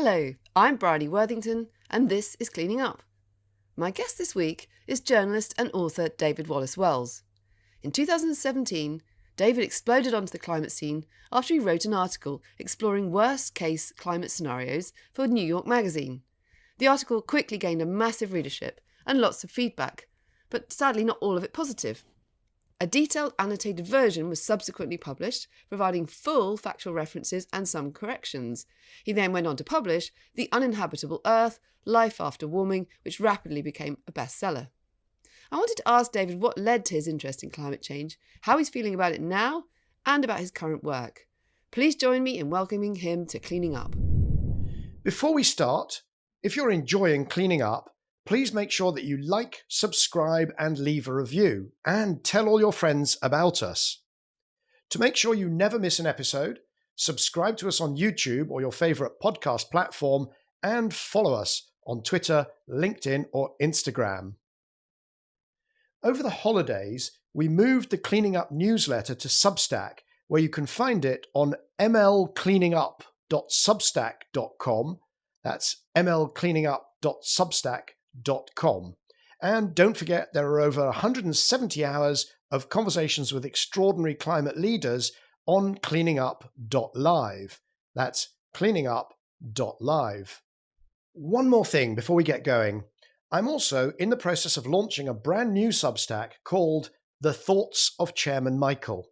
Hello, I'm Bryony Worthington, and this is Cleaning Up. My guest this week is journalist and author David Wallace-Wells. In 2017, David exploded onto the climate scene after he wrote an article exploring worst-case climate scenarios for New York Magazine. The article quickly gained a massive readership and lots of feedback, but sadly not all of it positive. A detailed annotated version was subsequently published, providing full factual references and some corrections. He then went on to publish The Uninhabitable Earth, Life After Warming, which rapidly became a bestseller. I wanted to ask David what led to his interest in climate change, how he's feeling about it now, and about his current work. Please join me in welcoming him to Cleaning Up. Before we start, if you're enjoying Cleaning Up, please make sure that you like, subscribe, and leave a review, and tell all your friends about us. To make sure you never miss an episode, subscribe to us on YouTube or your favourite podcast platform, and follow us on Twitter, LinkedIn, or Instagram. Over the holidays, we moved the Cleaning Up newsletter to Substack, where you can find it on mlcleaningup.substack.com. That's mlcleaningup.substack.com. And don't forget, there are over 170 hours of conversations with extraordinary climate leaders on cleaningup.live. That's cleaningup.live. One more thing before we get going. I'm also in the process of launching a brand new Substack called The Thoughts of Chairman Michael.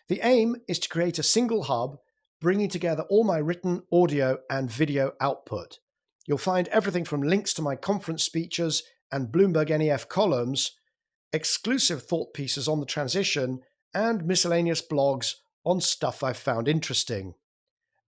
The aim is to create a single hub bringing together all my written, audio, and video output. You'll find everything from links to my conference speeches and Bloomberg NEF columns, exclusive thought pieces on the transition, and miscellaneous blogs on stuff I've found interesting.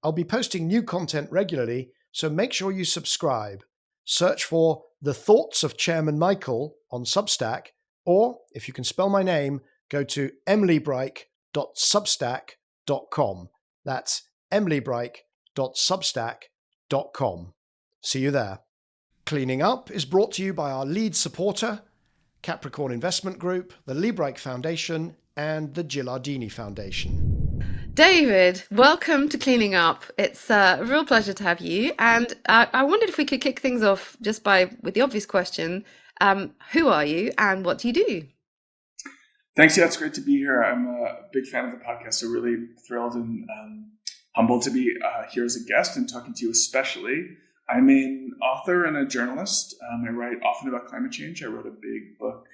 I'll be posting new content regularly, so make sure you subscribe. Search for The Thoughts of Chairman Michael on Substack, or, if you can spell my name, go to emilybreik.substack.com. That's emilybreik.substack.com. See you there. Cleaning Up is brought to you by our lead supporter, Capricorn Investment Group, the Lee Breik Foundation, and the Gilardini Foundation. David, welcome to Cleaning Up. It's a real pleasure to have you. And I wondered if we could kick things off just with the obvious question. Who are you and what do you do? Thanks. Yeah, it's great to be here. I'm a big fan of the podcast, so really thrilled and humbled to be here as a guest and talking to you especially. I'm an author and a journalist. I write often about climate change. I wrote a big book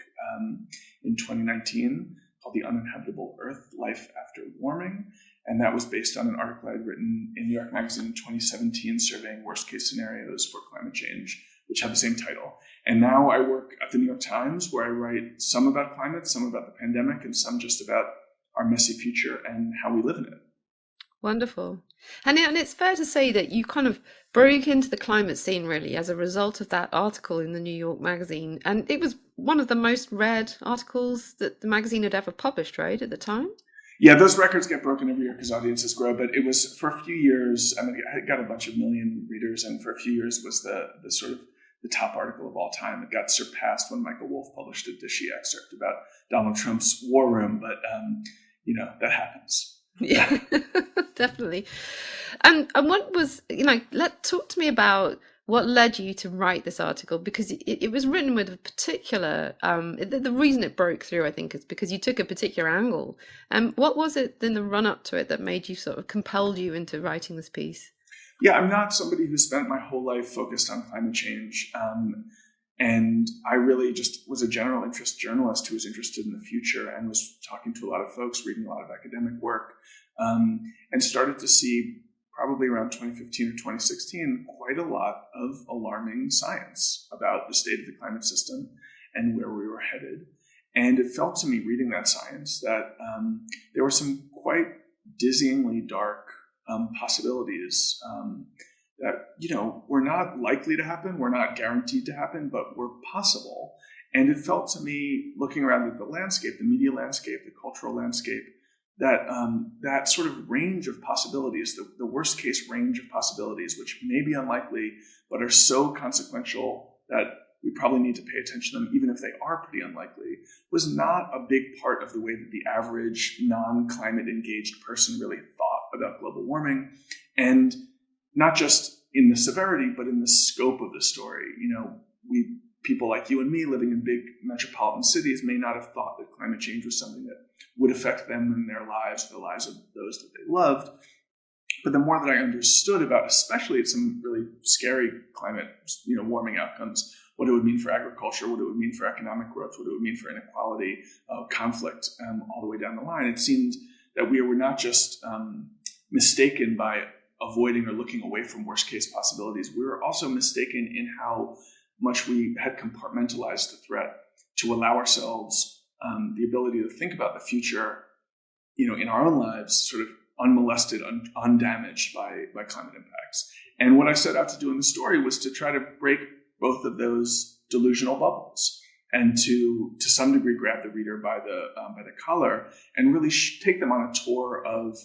in 2019 called The Uninhabitable Earth, Life After Warming. And that was based on an article I'd written in New York Magazine in 2017 surveying worst case scenarios for climate change, which had the same title. And now I work at the New York Times, where I write some about climate, some about the pandemic, and some just about our messy future and how we live in it. Wonderful. And it's fair to say that you kind of broke into the climate scene really as a result of that article in the New York Magazine. And it was one of the most read articles that the magazine had ever published, right, at the time? Yeah, those records get broken every year because audiences grow. But it was for a few years, I mean, I got a bunch of million readers, and for a few years it was the sort of the top article of all time. It got surpassed when Michael Wolff published a dishy excerpt about Donald Trump's war room. But, that happens. Yeah, definitely. And what was, talk to me about what led you to write this article, because it was written with a particular, the reason it broke through, I think, is because you took a particular angle. And what was it in the run up to it that made you sort of compelled you into writing this piece? Yeah, I'm not somebody who spent my whole life focused on climate change. And I really just was a general interest journalist who was interested in the future and was talking to a lot of folks, reading a lot of academic work, and started to see probably around 2015 or 2016, quite a lot of alarming science about the state of the climate system and where we were headed. And it felt to me, reading that science, that there were some quite dizzyingly dark possibilities that, were not likely to happen, were not guaranteed to happen, but were possible. And it felt to me, looking around at the landscape, the media landscape, the cultural landscape, that that sort of range of possibilities, the worst case range of possibilities, which may be unlikely, but are so consequential that we probably need to pay attention to them, even if they are pretty unlikely, was not a big part of the way that the average non-climate engaged person really thought about global warming. And not just in the severity, but in the scope of the story. People like you and me living in big metropolitan cities may not have thought that climate change was something that would affect them and their lives, the lives of those that they loved. But the more that I understood about, especially some really scary climate, warming outcomes, what it would mean for agriculture, what it would mean for economic growth, what it would mean for inequality, conflict, all the way down the line, it seemed that we were not just mistaken by avoiding or looking away from worst case possibilities. We were also mistaken in how much we had compartmentalized the threat to allow ourselves the ability to think about the future, in our own lives, sort of unmolested, undamaged by climate impacts. And what I set out to do in the story was to try to break both of those delusional bubbles, and to some degree grab the reader by the collar and really take them on a tour of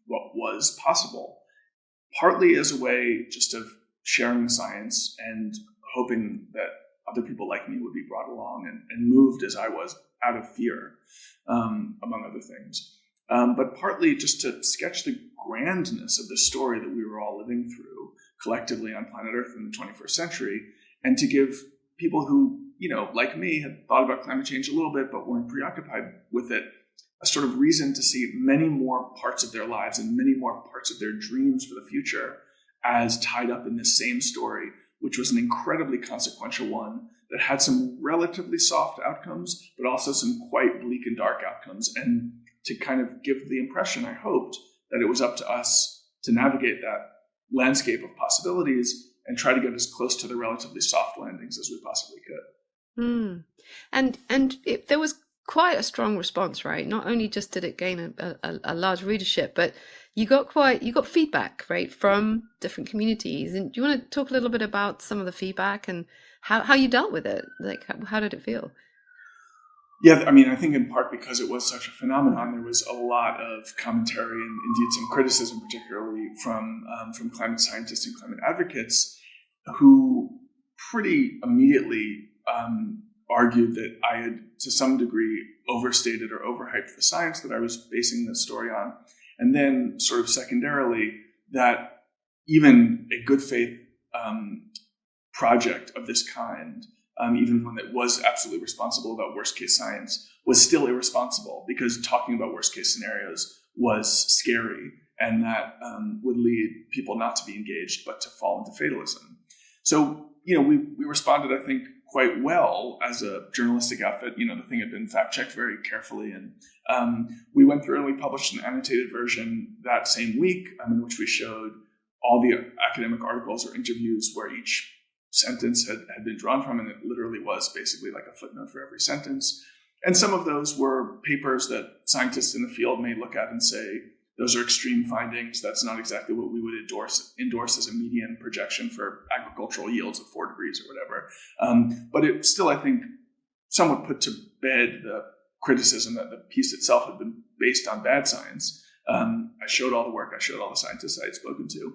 what was possible, partly as a way just of sharing the science and hoping that other people like me would be brought along and moved as I was out of fear, among other things. But partly just to sketch the grandness of the story that we were all living through collectively on planet Earth in the 21st century, and to give people who, like me, had thought about climate change a little bit but weren't preoccupied with it, a sort of reason to see many more parts of their lives and many more parts of their dreams for the future as tied up in this same story, which was an incredibly consequential one that had some relatively soft outcomes, but also some quite bleak and dark outcomes. And to kind of give the impression, I hoped, that it was up to us to navigate that landscape of possibilities and try to get as close to the relatively soft landings as we possibly could. And there was quite a strong response, right? Not only just did it gain a large readership, but you got feedback, right, from different communities. And do you want to talk a little bit about some of the feedback and how you dealt with it? Like, how did it feel? Yeah, I mean, I think in part because it was such a phenomenon, there was a lot of commentary and indeed some criticism, particularly from climate scientists and climate advocates, who pretty immediately argued that I had, to some degree, overstated or overhyped the science that I was basing this story on. And then, sort of secondarily, that even a good faith project of this kind, even one that was absolutely responsible about worst case science, was still irresponsible, because talking about worst case scenarios was scary, and that would lead people not to be engaged, but to fall into fatalism. So, we responded, I think, quite well as a journalistic outfit. The thing had been fact checked very carefully, and we went through and we published an annotated version that same week, in which we showed all the academic articles or interviews where each sentence had been drawn from, and it literally was basically like a footnote for every sentence. And some of those were papers that scientists in the field may look at and say, those are extreme findings. That's not exactly what we would endorse as a median projection for agricultural yields of 4 degrees or whatever. But it still, I think, somewhat put to bed the criticism that the piece itself had been based on bad science. I showed all the work, I showed all the scientists I had spoken to,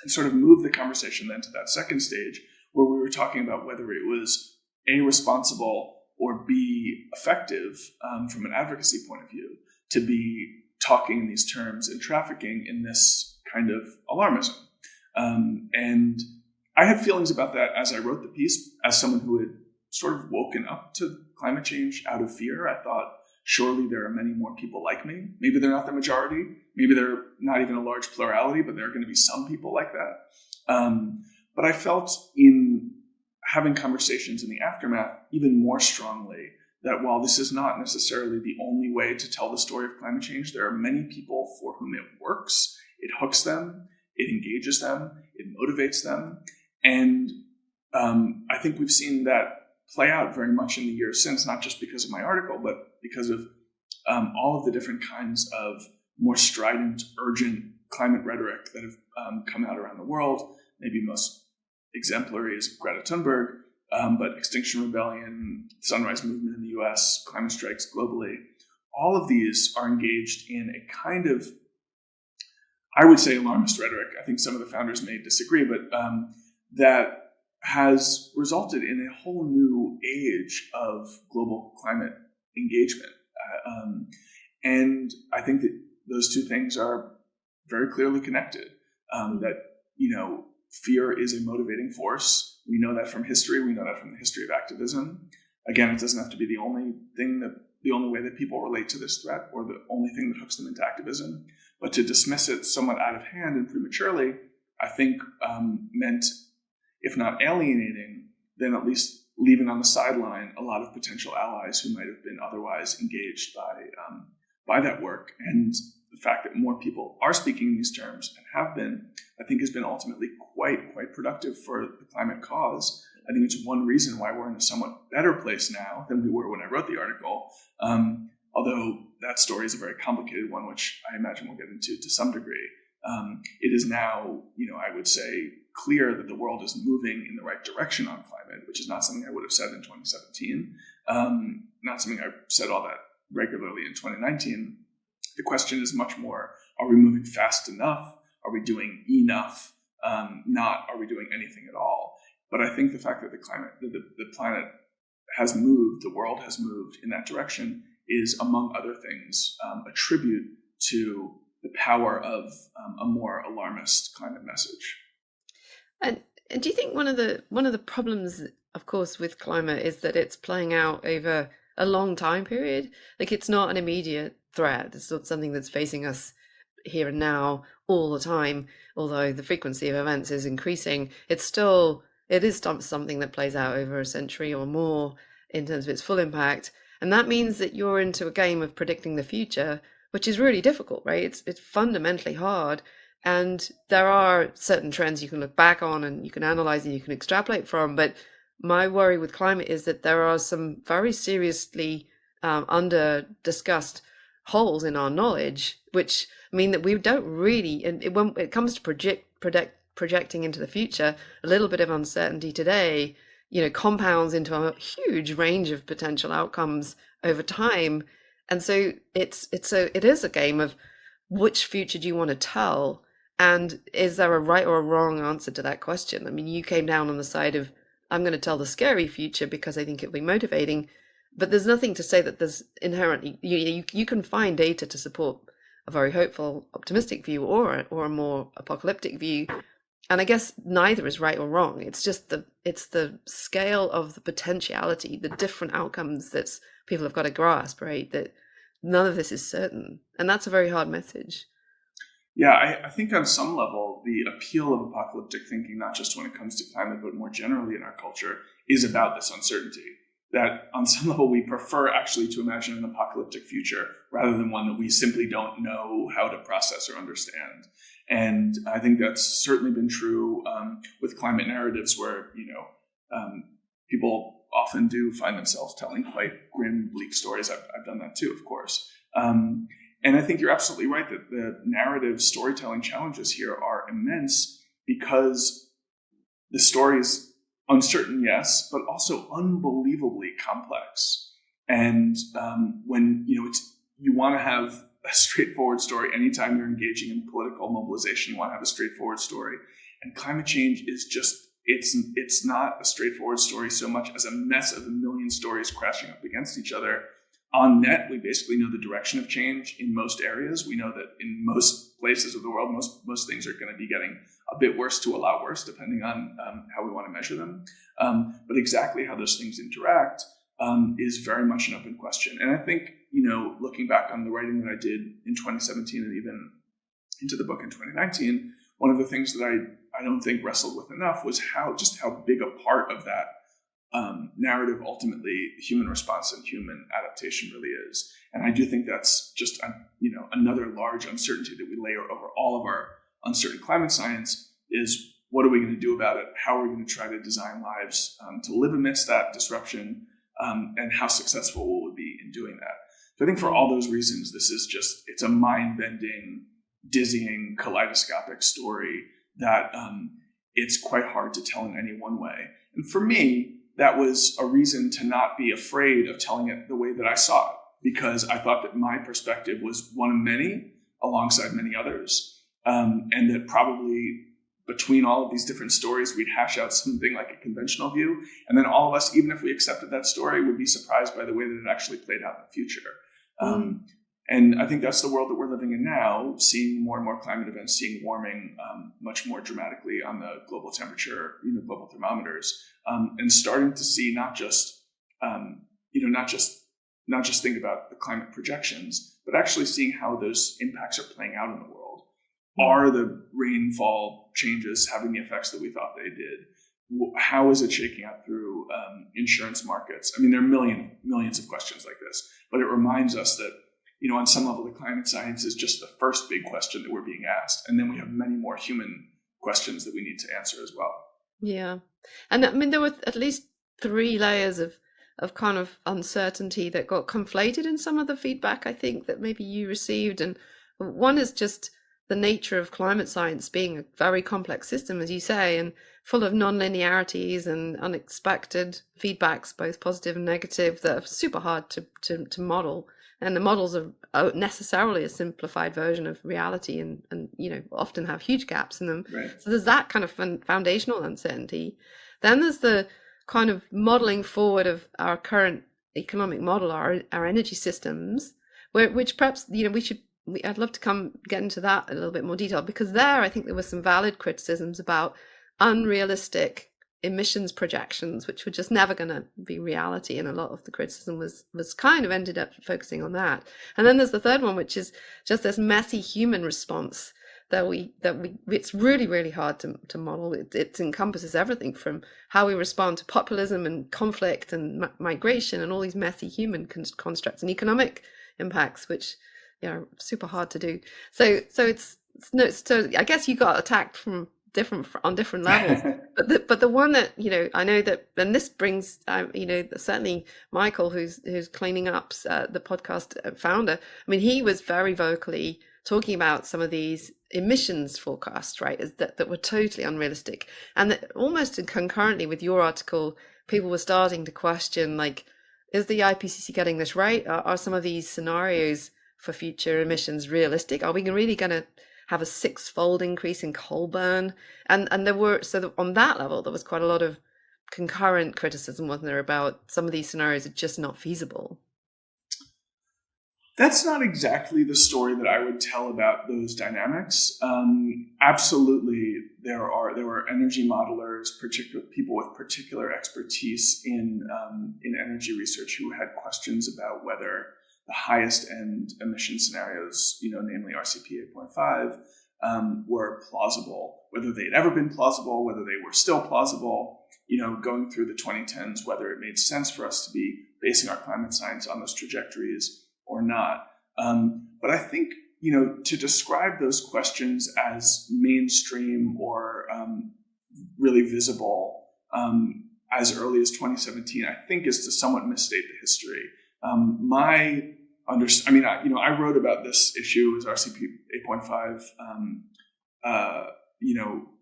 and sort of moved the conversation then to that second stage, where we were talking about whether it was A, responsible, or B, effective from an advocacy point of view, to be talking in these terms and trafficking in this kind of alarmism. And I had feelings about that as I wrote the piece, as someone who had sort of woken up to climate change out of fear. I thought, surely there are many more people like me. Maybe they're not the majority. Maybe they're not even a large plurality, but there are going to be some people like that. But I felt in having conversations in the aftermath even more strongly that while this is not necessarily the only way to tell the story of climate change, there are many people for whom it works. It hooks them, it engages them, it motivates them. And I think we've seen that play out very much in the years since, not just because of my article, but because of all of the different kinds of more strident, urgent climate rhetoric that have come out around the world. Maybe most exemplary is Greta Thunberg, but Extinction Rebellion, Sunrise Movement in the US, climate strikes globally. All of these are engaged in a kind of, I would say, alarmist rhetoric. I think some of the founders may disagree, but that has resulted in a whole new age of global climate engagement. And I think that those two things are very clearly connected. That fear is a motivating force. We know that from history. We know that from the history of activism. Again, it doesn't have to be the only way that people relate to this threat or the only thing that hooks them into activism. But to dismiss it somewhat out of hand and prematurely, I think meant, if not alienating, then at least leaving on the sideline a lot of potential allies who might have been otherwise engaged by that work. And the fact that more people are speaking in these terms and have been, I think has been ultimately quite productive for the climate cause. I think it's one reason why we're in a somewhat better place now than we were when I wrote the article. Although that story is a very complicated one, which I imagine we'll get into to some degree. It is now, I would say, clear that the world is moving in the right direction on climate, which is not something I would have said in 2017, not something I said all that regularly in 2019. The question is much more, are we moving fast enough? Are we doing enough? Not, are we doing anything at all? But I think the fact that the planet has moved, the world has moved in that direction is, among other things, a tribute to the power of a more alarmist climate message. And do you think one of the problems, of course, with climate is that it's playing out over a long time period? Like, it's not an immediate threat. It's not something that's facing us here and now all the time. Although the frequency of events is increasing, it is something that plays out over a century or more in terms of its full impact. And that means that you're into a game of predicting the future, which is really difficult, right? It's fundamentally hard. And there are certain trends you can look back on and you can analyze and you can extrapolate from. But my worry with climate is that there are some very seriously under discussed holes in our knowledge, which mean that we don't really, and when it comes to projecting into the future, a little bit of uncertainty today, compounds into a huge range of potential outcomes over time. And so it is a game of which future do you want to tell? And is there a right or a wrong answer to that question? I mean, you came down on the side of, I'm going to tell the scary future because I think it'll be motivating, but there's nothing to say that there's inherently, you can find data to support a very hopeful, optimistic view or a more apocalyptic view. And I guess neither is right or wrong. It's just it's the scale of the potentiality, the different outcomes that people have got to grasp, right? That none of this is certain. And that's a very hard message. Yeah, I think on some level, the appeal of apocalyptic thinking, not just when it comes to climate, but more generally in our culture, is about this uncertainty. That on some level, we prefer actually to imagine an apocalyptic future rather than one that we simply don't know how to process or understand. And I think that's certainly been true with climate narratives where, people often do find themselves telling quite grim, bleak stories. I've done that too, of course. And I think you're absolutely right that the narrative storytelling challenges here are immense because the story is uncertain, yes, but also unbelievably complex. And when you want to have a straightforward story, anytime you're engaging in political mobilization, you want to have a straightforward story. And climate change is just, it's not a straightforward story so much as a mess of a million stories crashing up against each other. On net, we basically know the direction of change in most areas. We know that in most places of the world, most things are going to be getting a bit worse to a lot worse, depending on how we want to measure them. But exactly how those things interact is very much an open question. And I think, looking back on the writing that I did in 2017 and even into the book in 2019, one of the things that I don't think wrestled with enough was how big a part of that narrative ultimately the human response and human adaptation really is. And I do think that's just another large uncertainty that we layer over all of our uncertain climate science is, what are we going to do about it? How are we going to try to design lives to live amidst that disruption? And how successful will we be in doing that? So I think for all those reasons, this is it's a mind-bending, dizzying, kaleidoscopic story that it's quite hard to tell in any one way. And for me, that was a reason to not be afraid of telling it the way that I saw it, because I thought that my perspective was one of many alongside many others. And that probably between all of these different stories, we'd hash out something like a conventional view. And then all of us, even if we accepted that story, would be surprised by the way that it actually played out in the future. And I think that's the world that we're living in now, seeing more and more climate events, seeing warming much more dramatically on the global temperature, global thermometers, and starting to see not just think about the climate projections, but actually seeing how those impacts are playing out in the world. Are the rainfall changes having the effects that we thought they did? How is it shaking out through insurance markets? I mean, there are millions of questions like this, but it reminds us that, on some level, the climate science is just the first big question that we're being asked. And then we have many more human questions that we need to answer as well. Yeah. And I mean, there were at least 3 layers of kind of uncertainty that got conflated in some of the feedback, I think, that maybe you received. And one is just the nature of climate science being a very complex system, as you say, and full of non-linearities and unexpected feedbacks, both positive and negative, that are super hard to model. And the models are necessarily a simplified version of reality and often have huge gaps in them. Right. So there's that kind of foundational uncertainty. Then there's the kind of modeling forward of our current economic model, our energy systems, which perhaps, I'd love to get into that a little bit more detail, because there I think there were some valid criticisms about unrealistic emissions projections, which were just never going to be reality, and a lot of the criticism was kind of ended up focusing on that. And then there's the third one, which is just this messy human response that it's really, really hard to model. It encompasses everything from how we respond to populism and conflict and migration and all these messy human constructs and economic impacts, which are super hard to do. So I guess you got attacked on different levels, but the one that I know that, and this brings certainly Michael, who's Cleaning Up's the podcast founder. I mean, he was very vocally talking about some of these emissions forecasts, right, that were totally unrealistic, and that almost concurrently with your article, people were starting to question, like, is the IPCC getting this right? Are some of these scenarios for future emissions realistic? Are we really going to have a 6-fold increase in coal burn? And there were, on that level, there was quite a lot of concurrent criticism, wasn't there, about some of these scenarios are just not feasible. That's not exactly the story that I would tell about those dynamics. Absolutely, there were energy modelers, people with particular expertise in energy research, who had questions about whether the highest end emission scenarios, namely RCP 8.5, were plausible, whether they'd ever been plausible, whether they were still plausible, going through the 2010s, whether it made sense for us to be basing our climate science on those trajectories or not. But I think, to describe those questions as mainstream or really visible as early as 2017, I think is to somewhat misstate the history. I wrote about this issue as RCP 8.5,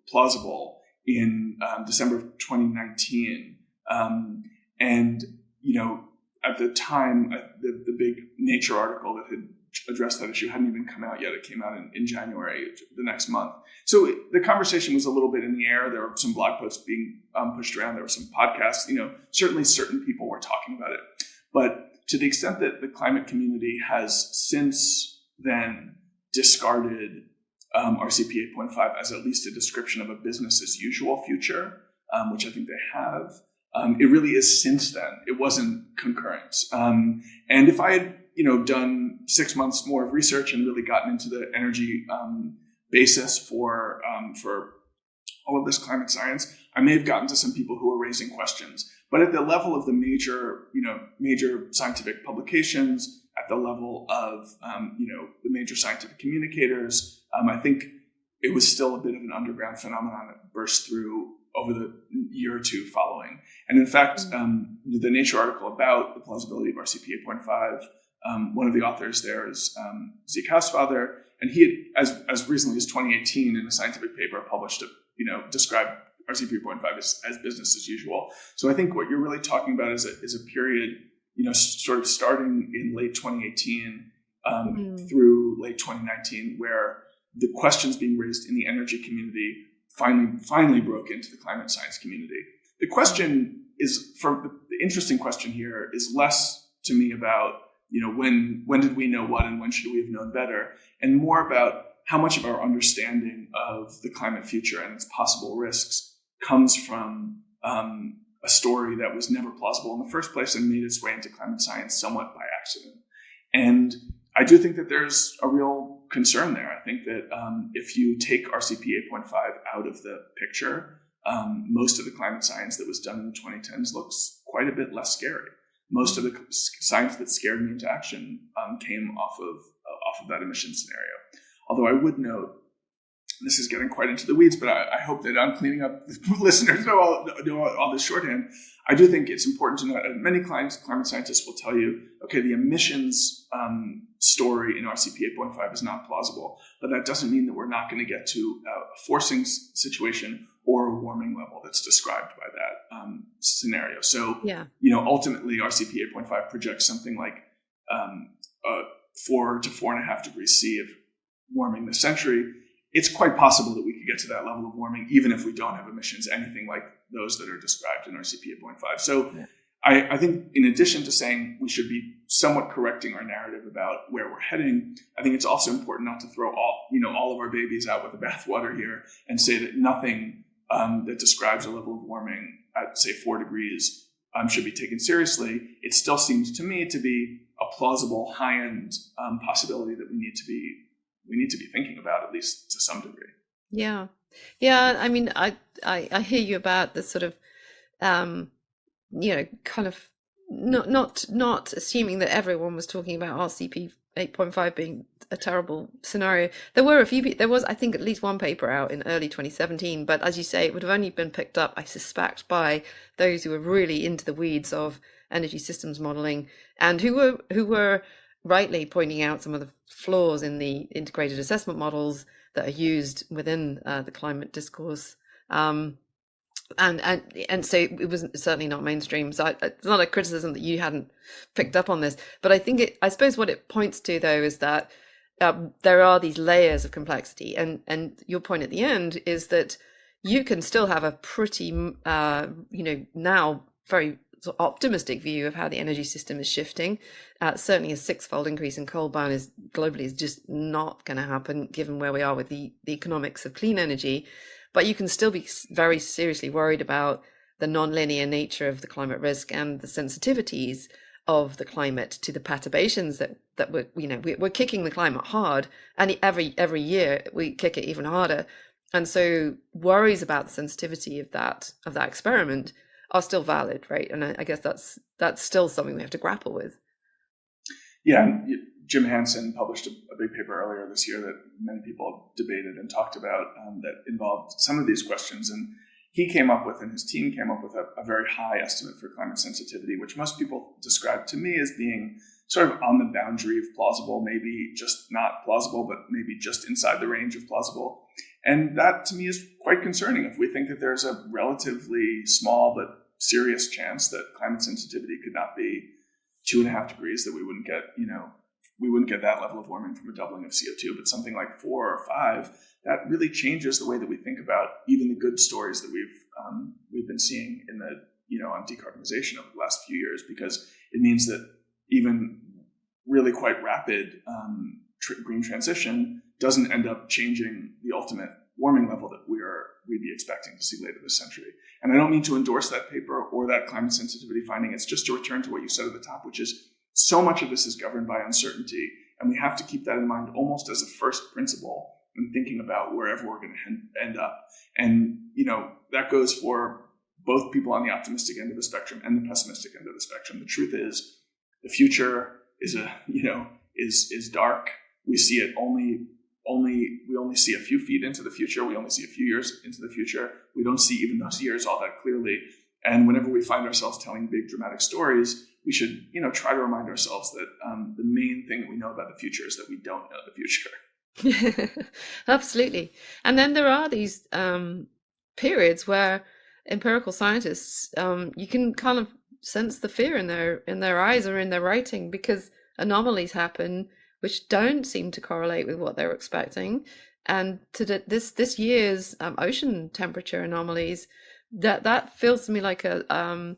plausible in December of 2019. At the time, the big Nature article that had addressed that issue hadn't even come out yet. It came out in January, the next month. So the conversation was a little bit in the air. There were some blog posts being pushed around. There were some podcasts. Certainly certain people were talking about it. But to the extent that the climate community has since then discarded RCP 8.5 as at least a description of a business as usual future, which I think they have, it really is since then. It wasn't concurrent. And if I had, done 6 months more of research and really gotten into the energy basis for all of this climate science, I may have gotten to some people who were raising questions. But at the level of the major scientific publications, at the level of the major scientific communicators, I think it was still a bit of an underground phenomenon that burst through over the year or two following. And in fact, the Nature article about the plausibility of RCP 8.5, one of the authors there is Zeke Hausfather, and he had, as recently as 2018, in a scientific paper, published described RCP 8.5 as business as usual. So I think what you're really talking about is a period, sort of starting in late 2018 through late 2019, where the questions being raised in the energy community finally broke into the climate science community. The question is, the interesting question here is less to me about when did we know what and when should we have known better, and more about how much of our understanding of the climate future and its possible risks comes from a story that was never plausible in the first place and made its way into climate science somewhat by accident. And I do think that there's a real concern there. I think that if you take RCP 8.5 out of the picture, most of the climate science that was done in the 2010s looks quite a bit less scary. Most of the science that scared me into action came off of that emission scenario. Although I would note, this is getting quite into the weeds, but I hope that I'm cleaning up, listeners know all this shorthand. I do think it's important to note that many climate scientists will tell you, okay, the emissions story in RCP 8.5 is not plausible, but that doesn't mean that we're not going to get to a forcing situation or a warming level that's described by that scenario. So, ultimately RCP 8.5 projects something like 4 to 4.5 degrees C of warming this century. It's quite possible that we could get to that level of warming even if we don't have emissions, anything like those that are described in RCP 8.5. So I think in addition to saying we should be somewhat correcting our narrative about where we're heading, I think it's also important not to throw all of our babies out with the bathwater here and say that nothing that describes a level of warming at, say, 4 degrees should be taken seriously. It still seems to me to be a plausible high-end possibility that we need to be thinking about, at least to some degree. Yeah. I mean, I hear you about the sort of, kind of not assuming that everyone was talking about RCP 8.5 being a terrible scenario. There was, I think, at least one paper out in early 2017, but as you say, it would have only been picked up, I suspect, by those who were really into the weeds of energy systems modeling and who were rightly pointing out some of the flaws in the integrated assessment models that are used within the climate discourse. And so it was certainly not mainstream. So it's not a criticism that you hadn't picked up on this, but I suppose what it points to though is that there are these layers of complexity, and your point at the end is that you can still have a pretty now very sort of optimistic view of how the energy system is shifting. Certainly a 6-fold increase in coal burn globally is just not going to happen given where we are with the economics of clean energy. But you can still be very seriously worried about the non-linear nature of the climate risk and the sensitivities of the climate to the perturbations that we're kicking the climate hard, and every year we kick it even harder. And so worries about the sensitivity of that experiment are still valid, right? And I guess that's still something we have to grapple with. Yeah, Jim Hansen published a big paper earlier this year that many people debated and talked about that involved some of these questions. And he came up with, and his team came up with a very high estimate for climate sensitivity, which most people describe to me as being sort of on the boundary of plausible, maybe just not plausible, but maybe just inside the range of plausible. And that to me is quite concerning if we think that there's a relatively small but serious chance that climate sensitivity could not be 2.5 degrees, that we wouldn't get that level of warming from a doubling of CO2, but something like 4 or 5, that really changes the way that we think about even the good stories that we've been seeing in the on decarbonization over the last few years, because it means that even really quite rapid green transition doesn't end up changing the ultimate warming level that we'd be expecting to see later this century. And I don't mean to endorse that paper or that climate sensitivity finding. It's just to return to what you said at the top, which is so much of this is governed by uncertainty. And we have to keep that in mind almost as a first principle in thinking about wherever we're going to end up. And, that goes for both people on the optimistic end of the spectrum and the pessimistic end of the spectrum. The truth is the future is is dark. We see it we only see a few feet into the future. We only see a few years into the future. We don't see even those years all that clearly. And whenever we find ourselves telling big dramatic stories, we should, try to remind ourselves that the main thing that we know about the future is that we don't know the future. Absolutely. And then there are these periods where empirical scientists, you can kind of sense the fear in their eyes or in their writing, because anomalies happen which don't seem to correlate with what they're expecting. And to this year's ocean temperature anomalies, that feels to me like a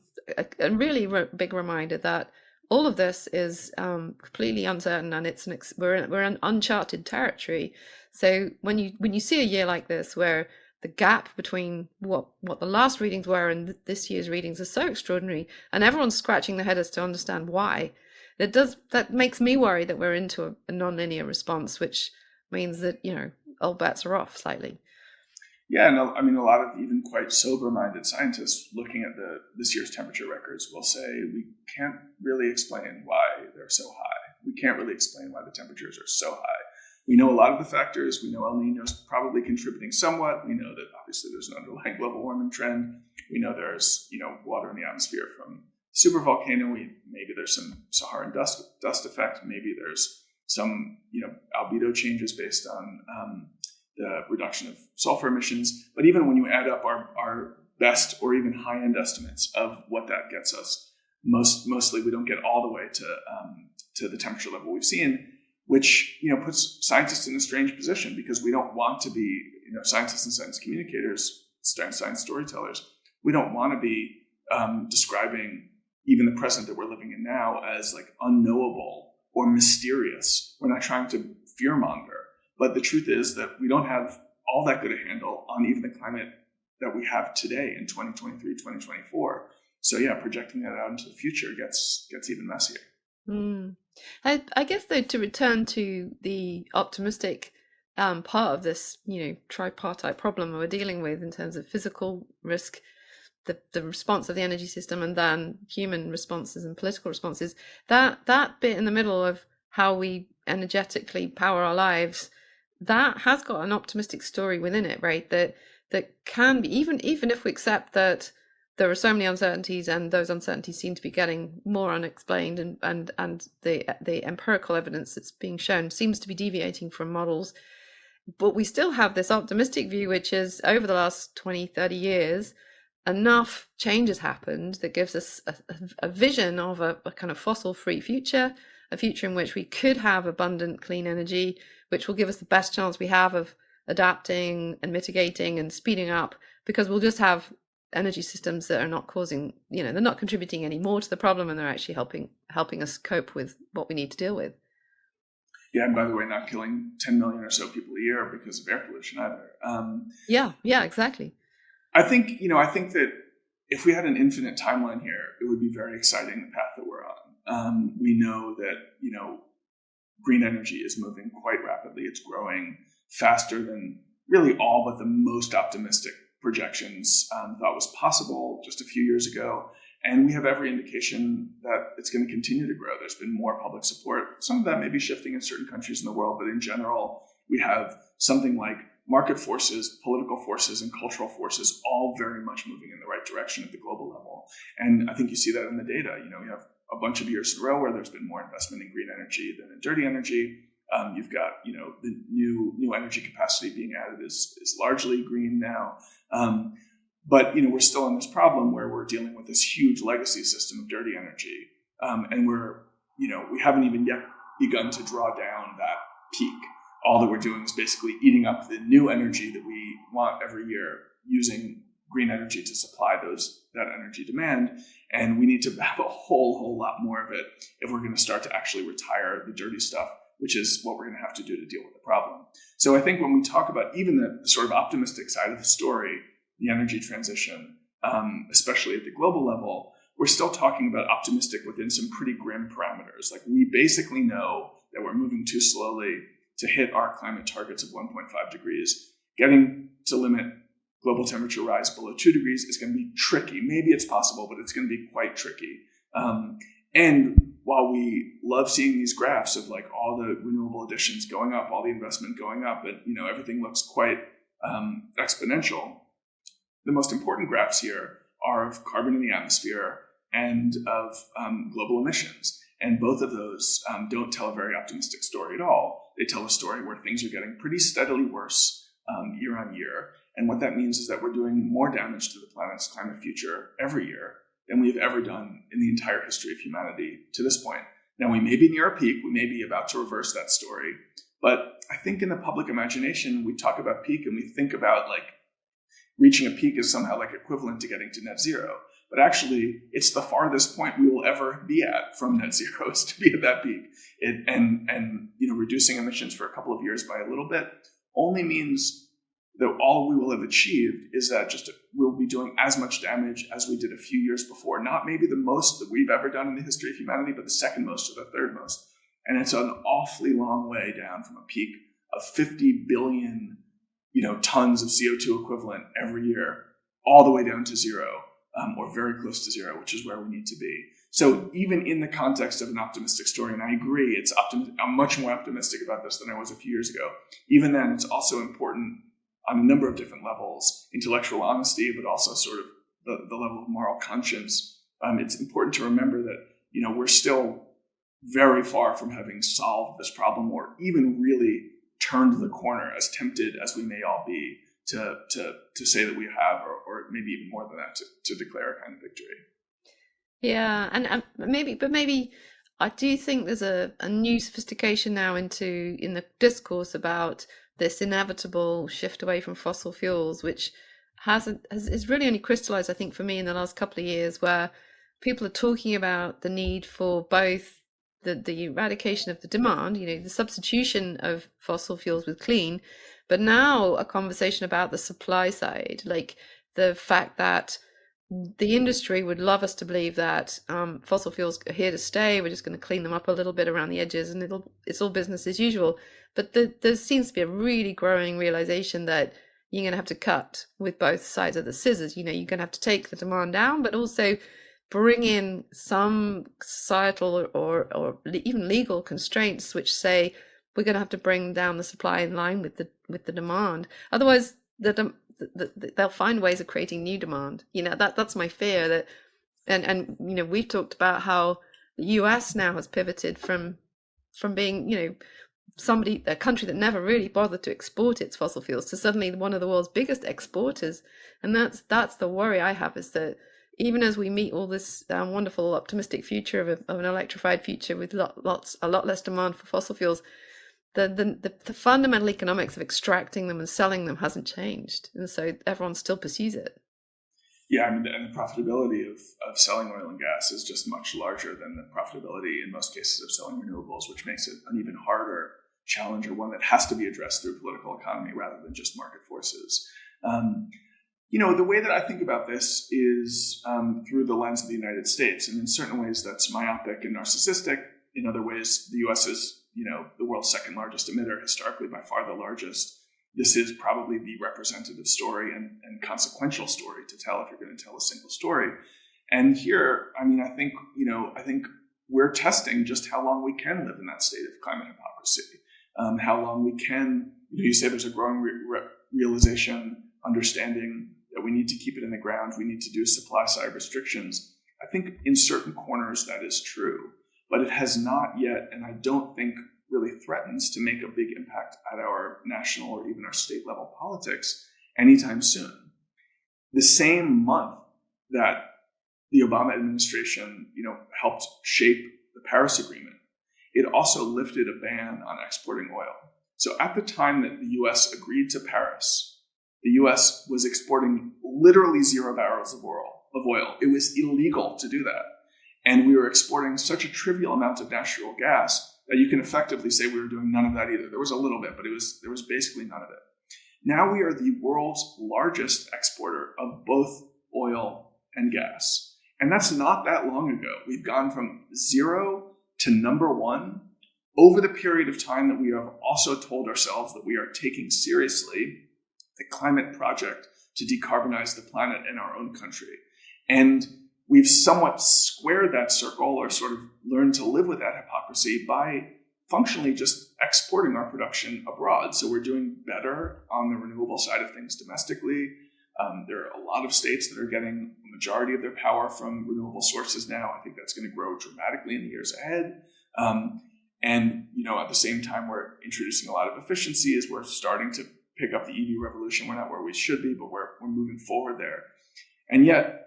really big reminder that all of this is completely uncertain, and we're in uncharted territory. So when you see a year like this, where the gap between what the last readings were and this year's readings are so extraordinary, and everyone's scratching their head as to understand why, that makes me worry that we're into a nonlinear response, which means that all bets are off slightly. Yeah, and I mean, a lot of even quite sober-minded scientists looking at this year's temperature records will say we can't really explain why they're so high. We can't really explain why the temperatures are so high. We know a lot of the factors. We know El Niño's probably contributing somewhat. We know that obviously there's an underlying global warming trend. We know there's water in the atmosphere from supervolcano. Maybe there's some Saharan dust effect. Maybe there's some albedo changes based on the reduction of sulfur emissions. But even when you add up our best or even high-end estimates of what that gets us, mostly we don't get all the way to the temperature level we've seen, which puts scientists in a strange position, because we don't want to be scientists and science communicators, science storytellers. We don't want to be describing even the present that we're living in now as like unknowable or mysterious. We're not trying to fearmonger. But the truth is that we don't have all that good a handle on even the climate that we have today in 2023, 2024. So yeah, projecting that out into the future gets even messier. I guess, though, to return to the optimistic part of this, tripartite problem we're dealing with in terms of physical risk, the response of the energy system, and then human responses and political responses, that bit in the middle of how we energetically power our lives, that has got an optimistic story within it, right? That can be, even if we accept that there are so many uncertainties, and those uncertainties seem to be getting more unexplained, and the empirical evidence that's being shown seems to be deviating from models. But we still have this optimistic view, which is over the last 20, 30 years, enough change has happened that gives us a vision of a kind of fossil-free future, a future in which we could have abundant clean energy, which will give us the best chance we have of adapting and mitigating and speeding up, because we'll just have energy systems that are not causing, they're not contributing any more to the problem, and they're actually helping us cope with what we need to deal with. Yeah, and by the way, not killing 10 million or so people a year because of air pollution either. Yeah, exactly. I think that if we had an infinite timeline here, it would be very exciting, the path that we're on. We know that, green energy is moving quite rapidly. It's growing faster than really all but the most optimistic projections thought was possible just a few years ago. And we have every indication that it's going to continue to grow. There's been more public support. Some of that may be shifting in certain countries in the world, but in general, we have something like market forces, political forces, and cultural forces all very much moving in the right direction at the global level. And I think you see that in the data. We have a bunch of years in a row where there's been more investment in green energy than in dirty energy. You've got, the new energy capacity being added is largely green now. But we're still in this problem where we're dealing with this huge legacy system of dirty energy, and we haven't even yet begun to draw down that peak. All that we're doing is basically eating up the new energy that we want every year, using green energy to supply that energy demand. And we need to have a whole lot more of it if we're going to start to actually retire the dirty stuff, which is what we're going to have to do to deal with the problem. So I think when we talk about even the sort of optimistic side of the story, the energy transition, especially at the global level, we're still talking about optimistic within some pretty grim parameters. Like, we basically know that we're moving too slowly to hit our climate targets of 1.5 degrees. Getting to limit global temperature rise below 2 degrees is going to be tricky. Maybe it's possible, but it's going to be quite tricky. And while we love seeing these graphs of like all the renewable additions going up, all the investment going up, and everything looks quite exponential, the most important graphs here are of carbon in the atmosphere and of global emissions. And both of those don't tell a very optimistic story at all. They tell a story where things are getting pretty steadily worse year on year. And what that means is that we're doing more damage to the planet's climate future every year than we've ever done in the entire history of humanity to this point. Now, we may be near a peak. We may be about to reverse that story. But I think in the public imagination, we talk about peak and we think about like reaching a peak is somehow like equivalent to getting to net zero. But actually, it's the farthest point we will ever be at from net zero is to be at that peak. And reducing emissions for a couple of years by a little bit only means that all we will have achieved is that just we'll be doing as much damage as we did a few years before. Not maybe the most that we've ever done in the history of humanity, but the second most or the third most. And it's an awfully long way down from a peak of 50 billion, tons of CO2 equivalent every year, all the way down to zero, or very close to zero, which is where we need to be. So even in the context of an optimistic story, and I agree, I'm much more optimistic about this than I was a few years ago. Even then, it's also important on a number of different levels, intellectual honesty, but also sort of the level of moral conscience. It's important to remember that, we're still very far from having solved this problem or even really turned the corner, as tempted as we may all be to say that we have, or maybe even more than that, to declare a kind of victory. Yeah, and maybe I do think there's a new sophistication now in the discourse about this inevitable shift away from fossil fuels, which has really only crystallized, I think, for me in the last couple of years, where people are talking about the need for both the eradication of the demand, the substitution of fossil fuels with clean, but now a conversation about the supply side, like the fact that the industry would love us to believe that fossil fuels are here to stay. We're just going to clean them up a little bit around the edges, and it's all business as usual. But there seems to be a really growing realization that you're going to have to cut with both sides of the scissors. You're going to have to take the demand down, but also bring in some societal or even legal constraints which say we're going to have to bring down the supply in line with the demand. Otherwise, they'll find ways of creating new demand. That's my fear. That and we've talked about how the US now has pivoted from being a country that never really bothered to export its fossil fuels to suddenly one of the world's biggest exporters. And that's the worry I have, is that even as we meet all this wonderful optimistic future of an electrified future with a lot less demand for fossil fuels, the fundamental economics of extracting them and selling them hasn't changed, and so everyone still pursues it. Yeah, and the profitability of selling oil and gas is just much larger than the profitability in most cases of selling renewables, which makes it an even harder challenge, or one that has to be addressed through political economy rather than just market forces. The way that I think about this is through the lens of the United States, and in certain ways that's myopic and narcissistic. In other ways, the U.S. is the world's second largest emitter, historically by far the largest. This is probably the representative story and consequential story to tell if you're going to tell a single story. And here, I think we're testing just how long we can live in that state of climate hypocrisy. How long we can, you say there's a growing realization, understanding that we need to keep it in the ground. We need to do supply side restrictions. I think in certain corners that is true, but it has not yet, and I don't think really threatens to make a big impact at our national or even our state level politics anytime soon. The same month that the Obama administration, helped shape the Paris Agreement, it also lifted a ban on exporting oil. So at the time that the U.S. agreed to Paris, the U.S. was exporting literally 0 barrels of oil. It was illegal to do that. And we were exporting such a trivial amount of natural gas that you can effectively say we were doing none of that either. There was a little bit, but there was basically none of it. Now we are the world's largest exporter of both oil and gas. And that's not that long ago. We've gone from 0 to number 1 over the period of time that we have also told ourselves that we are taking seriously the climate project to decarbonize the planet and our own country. And we've somewhat squared that circle, or sort of learned to live with that hypocrisy, by functionally just exporting our production abroad. So we're doing better on the renewable side of things domestically. There are a lot of states that are getting a majority of their power from renewable sources now. I think that's going to grow dramatically in the years ahead. And at the same time, we're introducing a lot of efficiencies. We're starting to pick up the EV revolution. We're not where we should be, but we're moving forward there. And yet,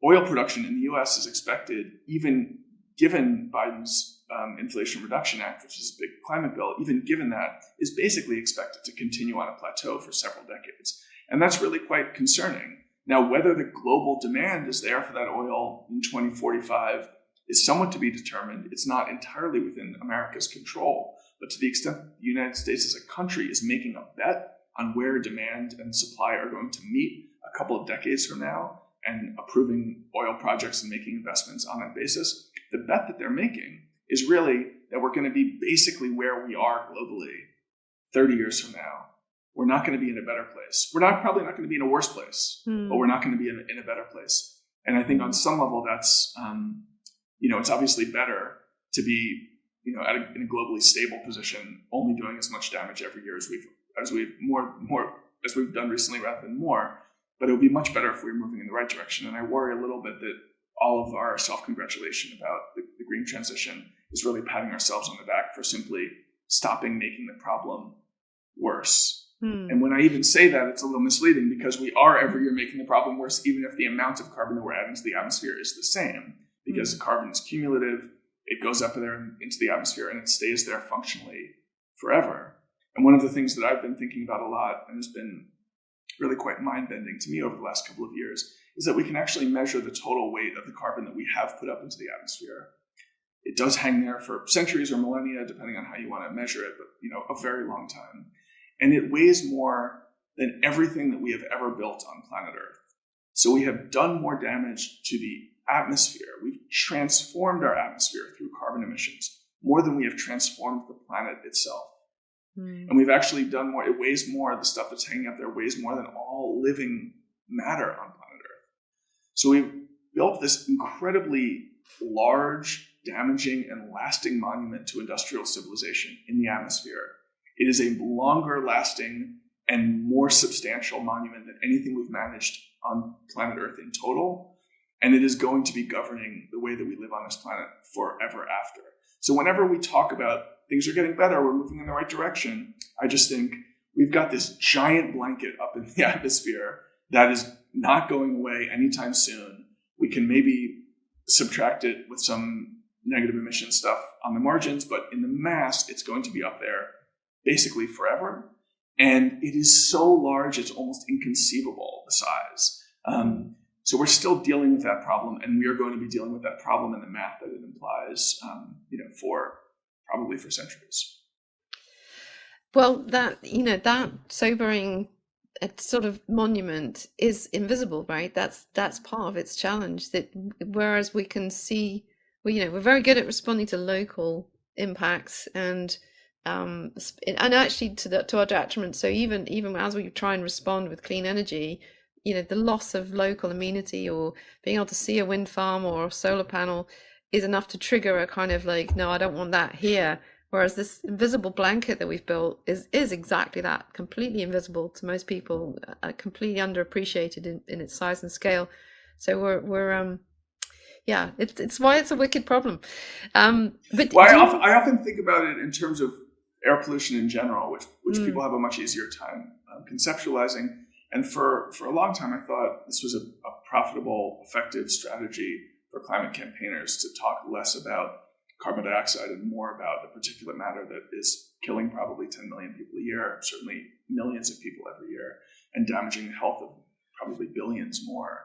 oil production in the U.S. is expected, even given Biden's Inflation Reduction Act, which is a big climate bill, even given that, is basically expected to continue on a plateau for several decades. And that's really quite concerning. Now, whether the global demand is there for that oil in 2045 is somewhat to be determined. It's not entirely within America's control, but to the extent that the United States as a country is making a bet on where demand and supply are going to meet a couple of decades from now and approving oil projects and making investments on that basis, the bet that they're making is really that we're going to be basically where we are globally 30 years from now. We're not going to be in a better place. Probably not going to be in a worse place, but we're not going to be in a better place. And I think on some level, that's, it's obviously better to be, in a globally stable position, only doing as much damage every year as we've done recently rather than more. But it would be much better if we were moving in the right direction. And I worry a little bit that all of our self-congratulation about the green transition is really patting ourselves on the back for simply stopping making the problem worse. And when I even say that, it's a little misleading because we are every year making the problem worse, even if the amount of carbon that we're adding to the atmosphere is the same, because carbon is cumulative. It goes up there into the atmosphere and it stays there functionally forever. And one of the things that I've been thinking about a lot and has been really quite mind-bending to me over the last couple of years is that we can actually measure the total weight of the carbon that we have put up into the atmosphere. It does hang there for centuries or millennia, depending on how you want to measure it, but a very long time. And it weighs more than everything that we have ever built on planet Earth. So we have done more damage to the atmosphere. We've transformed our atmosphere through carbon emissions more than we have transformed the planet itself. And we've actually done more. It weighs more. The stuff that's hanging up there weighs more than all living matter on planet Earth. So we've built this incredibly large, damaging, and lasting monument to industrial civilization in the atmosphere. It is a longer lasting and more substantial monument than anything we've managed on planet Earth in total. And it is going to be governing the way that we live on this planet forever after. So whenever we talk about things are getting better, we're moving in the right direction, I just think we've got this giant blanket up in the atmosphere that is not going away anytime soon. We can maybe subtract it with some negative emission stuff on the margins, but in the mass, it's going to be up there basically forever. And it is so large, it's almost inconceivable, the size. So we're still dealing with that problem, and we are going to be dealing with that problem in the math that it implies, for centuries. Well, that sobering sort of monument is invisible, right? That's part of its challenge. That whereas we can see, we're very good at responding to local impacts and actually to our detriment. So even as we try and respond with clean energy, the loss of local amenity or being able to see a wind farm or a solar panel is enough to trigger a kind of like, no, I don't want that here. Whereas this invisible blanket that we've built is exactly that, completely invisible to most people, completely underappreciated in its size and scale. So it's why it's a wicked problem. But I often think about it in terms of air pollution in general, which people have a much easier time conceptualizing. And for a long time, I thought this was a profitable, effective strategy for climate campaigners to talk less about carbon dioxide and more about the particulate matter that is killing probably 10 million people a year, certainly millions of people every year, and damaging the health of probably billions more.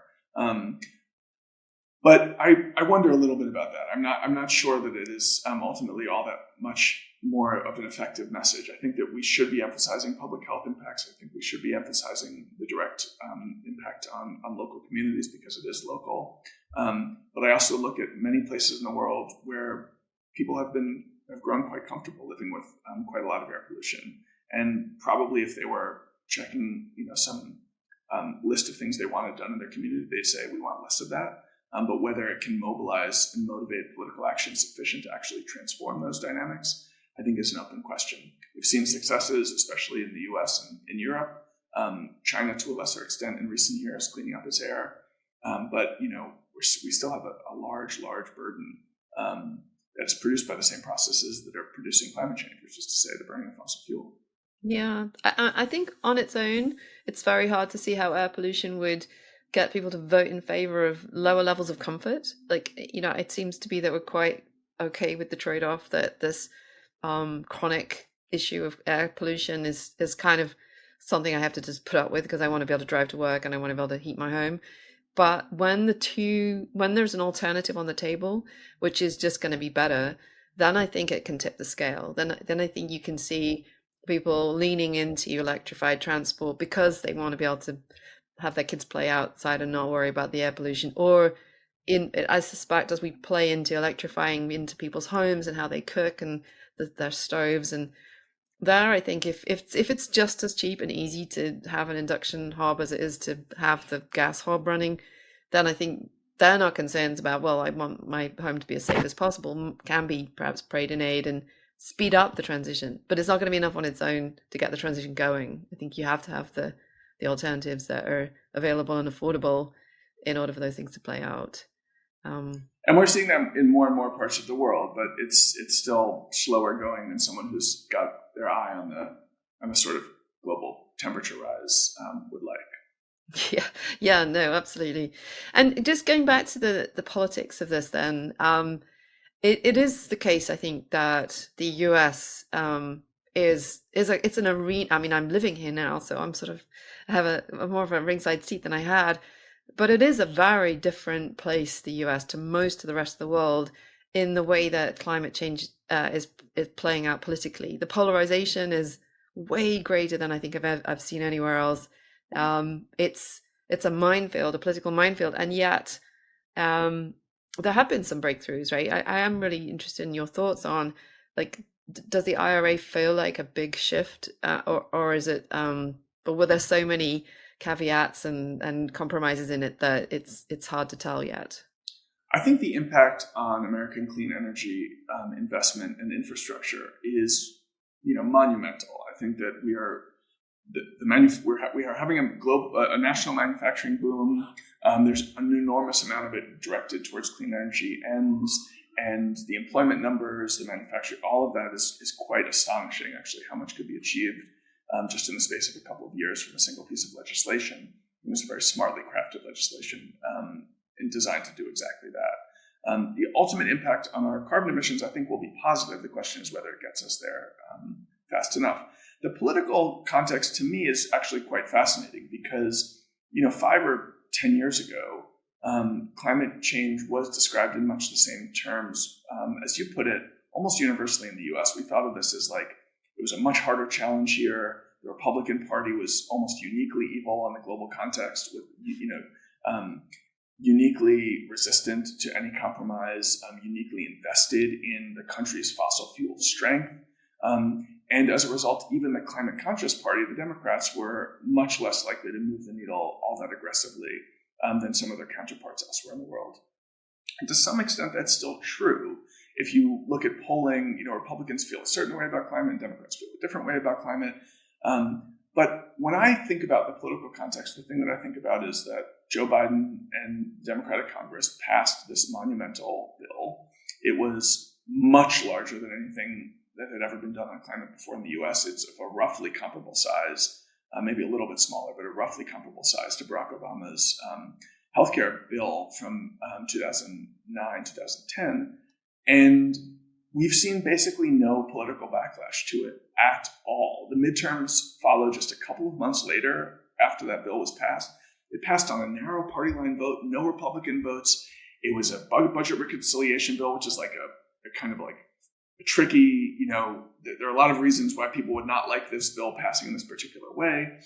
But I wonder a little bit about that. I'm not sure that it is ultimately all that much more of an effective message. I think that we should be emphasizing public health impacts. I think we should be emphasizing the direct impact on local communities because it is local. But I also look at many places in the world where people have grown quite comfortable living with quite a lot of air pollution. And probably if they were checking, some list of things they wanted done in their community, they'd say we want less of that. But whether it can mobilize and motivate political action sufficient to actually transform those dynamics, I think is an open question. We've seen successes, especially in the US and in Europe, China to a lesser extent in recent years, cleaning up its air. But we still have a large burden that's produced by the same processes that are producing climate change, which is to say the burning of fossil fuel. Yeah, I think on its own, it's very hard to see how air pollution would get people to vote in favor of lower levels of comfort. Like, it seems to be that we're quite okay with the trade-off that this chronic issue of air pollution is kind of something I have to just put up with because I want to be able to drive to work and I want to be able to heat my home. But when there's an alternative on the table, which is just going to be better, then I think it can tip the scale. Then I think you can see people leaning into electrified transport because they want to be able to have their kids play outside and not worry about the air pollution. Or I suspect as we play into electrifying into people's homes and how they cook and their stoves, and there I think if it's just as cheap and easy to have an induction hob as it is to have the gas hob running, then I think then our concerns about, well, I want my home to be as safe as possible, can be perhaps prayed in aid and speed up the transition. But it's not going to be enough on its own to get the transition going. I think you have to have the alternatives that are available and affordable in order for those things to play out. And we're seeing them in more and more parts of the world, but it's still slower going than someone who's got their eye on the sort of global temperature rise would like. Yeah, no, absolutely. And just going back to the politics of this, then it is the case, I think, that the US it's an arena. I mean, I'm living here now, so I'm sort of have a more of a ringside seat than I had. But it is a very different place, the US, to most of the rest of the world in the way that climate change is playing out politically. The polarization is way greater than I think I've seen anywhere else. It's a minefield, a political minefield, and yet there have been some breakthroughs, right? I am really interested in your thoughts on, like, does the IRA feel like a big shift, or is it? But were there so many caveats and compromises in it that it's hard to tell yet? I think the impact on American clean energy investment and infrastructure is, monumental. I think that we are having a national manufacturing boom. There's an enormous amount of it directed towards clean energy ends, and the employment numbers, the manufacturing, all of that is quite astonishing. Actually, how much could be achieved just in the space of a couple of years from a single piece of legislation. It was a very smartly crafted legislation and designed to do exactly that. The ultimate impact on our carbon emissions, I think, will be positive. The question is whether it gets us there fast enough. The political context, to me, is actually quite fascinating because, 5 or 10 years ago, climate change was described in much the same terms as you put it, almost universally in the US. We thought of this as like, it was a much harder challenge here. The Republican Party was almost uniquely evil on the global context, with uniquely resistant to any compromise, uniquely invested in the country's fossil fuel strength. And as a result, even the climate conscious party, the Democrats, were much less likely to move the needle all that aggressively than some of their counterparts elsewhere in the world. And to some extent, that's still true. If you look at polling, Republicans feel a certain way about climate and Democrats feel a different way about climate. But when I think about the political context, the thing that I think about is that Joe Biden and the Democratic Congress passed this monumental bill. It was much larger than anything that had ever been done on climate before in the US. It's of a roughly comparable size, maybe a little bit smaller, but a roughly comparable size to Barack Obama's healthcare bill from 2009, 2010. And we've seen basically no political backlash to it at all. The midterms followed just a couple of months later after that bill was passed. It passed on a narrow party line vote, no Republican votes. It was a budget reconciliation bill, which is like a kind of like a tricky, there are a lot of reasons why people would not like this bill passing in this particular way.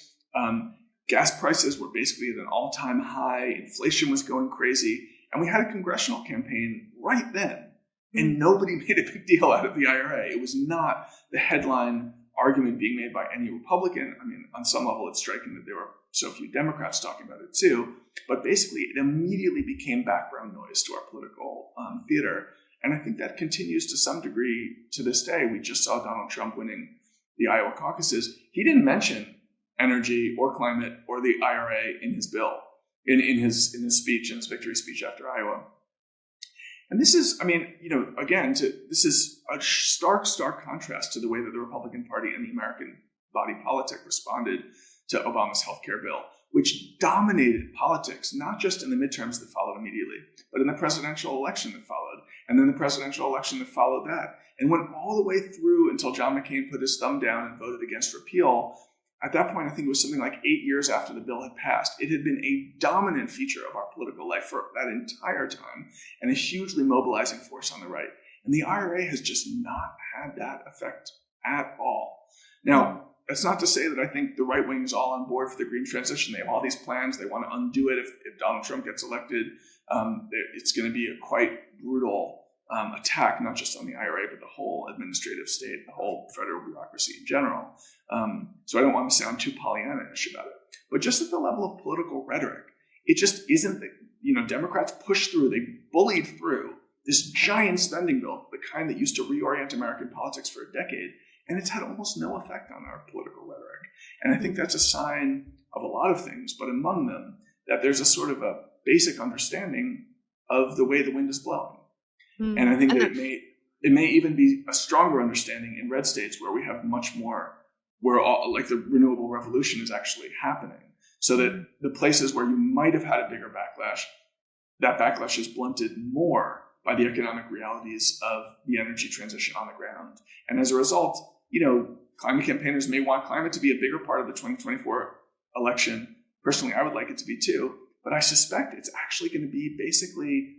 Gas prices were basically at an all-time high. Inflation was going crazy. And we had a congressional campaign right then. And nobody made a big deal out of the IRA. It was not the headline argument being made by any Republican. I mean, on some level, it's striking that there were so few Democrats talking about it too. But basically, it immediately became background noise to our political theater. And I think that continues to some degree to this day. We just saw Donald Trump winning the Iowa caucuses. He didn't mention energy or climate or the IRA in his bill, in his speech, in his victory speech after Iowa. And this is, this is a stark contrast to the way that the Republican Party and the American body politic responded to Obama's healthcare bill, which dominated politics, not just in the midterms that followed immediately, but in the presidential election that followed, and then the presidential election that followed that, and went all the way through until John McCain put his thumb down and voted against repeal. at that point, I think it was something like 8 years after the bill had passed, it had been a dominant feature of our political life for that entire time and a hugely mobilizing force on the right. And the IRA has just not had that effect at all. Now, that's not to say that I think the right wing is all on board for the green transition. They have all these plans. They want to undo it if Donald Trump gets elected. It's going to be a quite brutal attack, not just on the IRA, but the whole administrative state, the whole federal bureaucracy in general. So I don't want to sound too Pollyanna-ish about it. But just at the level of political rhetoric, it just isn't that, Democrats pushed through, they bullied through this giant spending bill, the kind that used to reorient American politics for a decade, and it's had almost no effect on our political rhetoric. And I think that's a sign of a lot of things, but among them, that there's a sort of a basic understanding of the way the wind is blowing. And I think that it may even be a stronger understanding in red states where we have much more, where the renewable revolution is actually happening. So that the places where you might have had a bigger backlash, that backlash is blunted more by the economic realities of the energy transition on the ground. And as a result, climate campaigners may want climate to be a bigger part of the 2024 election. Personally, I would like it to be too, but I suspect it's actually going to be basically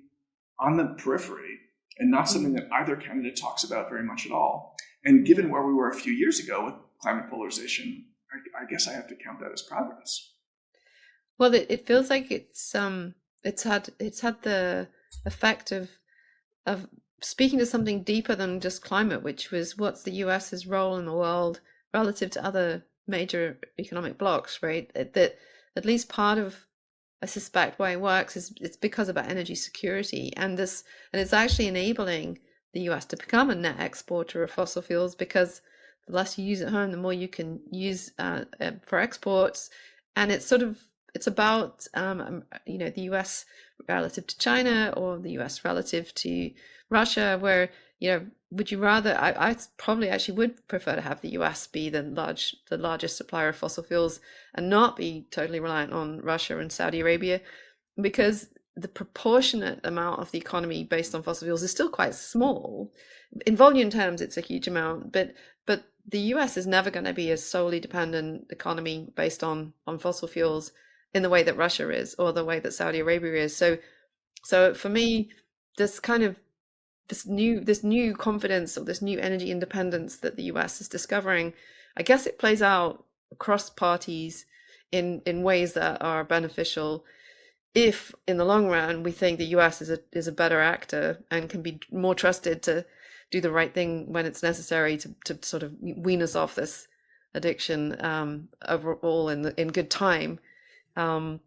on the periphery and not something that either candidate talks about very much at all. And given where we were a few years ago with climate polarization, I guess I have to count that as progress. Well, it feels like it's had the effect of speaking to something deeper than just climate, which was what's the US's role in the world relative to other major economic blocs, right? That at least part of, I suspect, why it works is it's because of our energy security, and it's actually enabling the US to become a net exporter of fossil fuels, because the less you use at home, the more you can use for exports. And it's about the US relative to China, or the US relative to Russia, where would you rather? I probably actually would prefer to have the US be the largest supplier of fossil fuels and not be totally reliant on Russia and Saudi Arabia, because the proportionate amount of the economy based on fossil fuels is still quite small. In volume terms, it's a huge amount, but the US is never going to be a solely dependent economy based on fossil fuels in the way that Russia is, or the way that Saudi Arabia is. So for me, this new confidence, or this new energy independence that the US is discovering, I guess it plays out across parties in ways that are beneficial, if in the long run we think the US is a better actor and can be more trusted to do the right thing when it's necessary to sort of wean us off this addiction overall in good time. The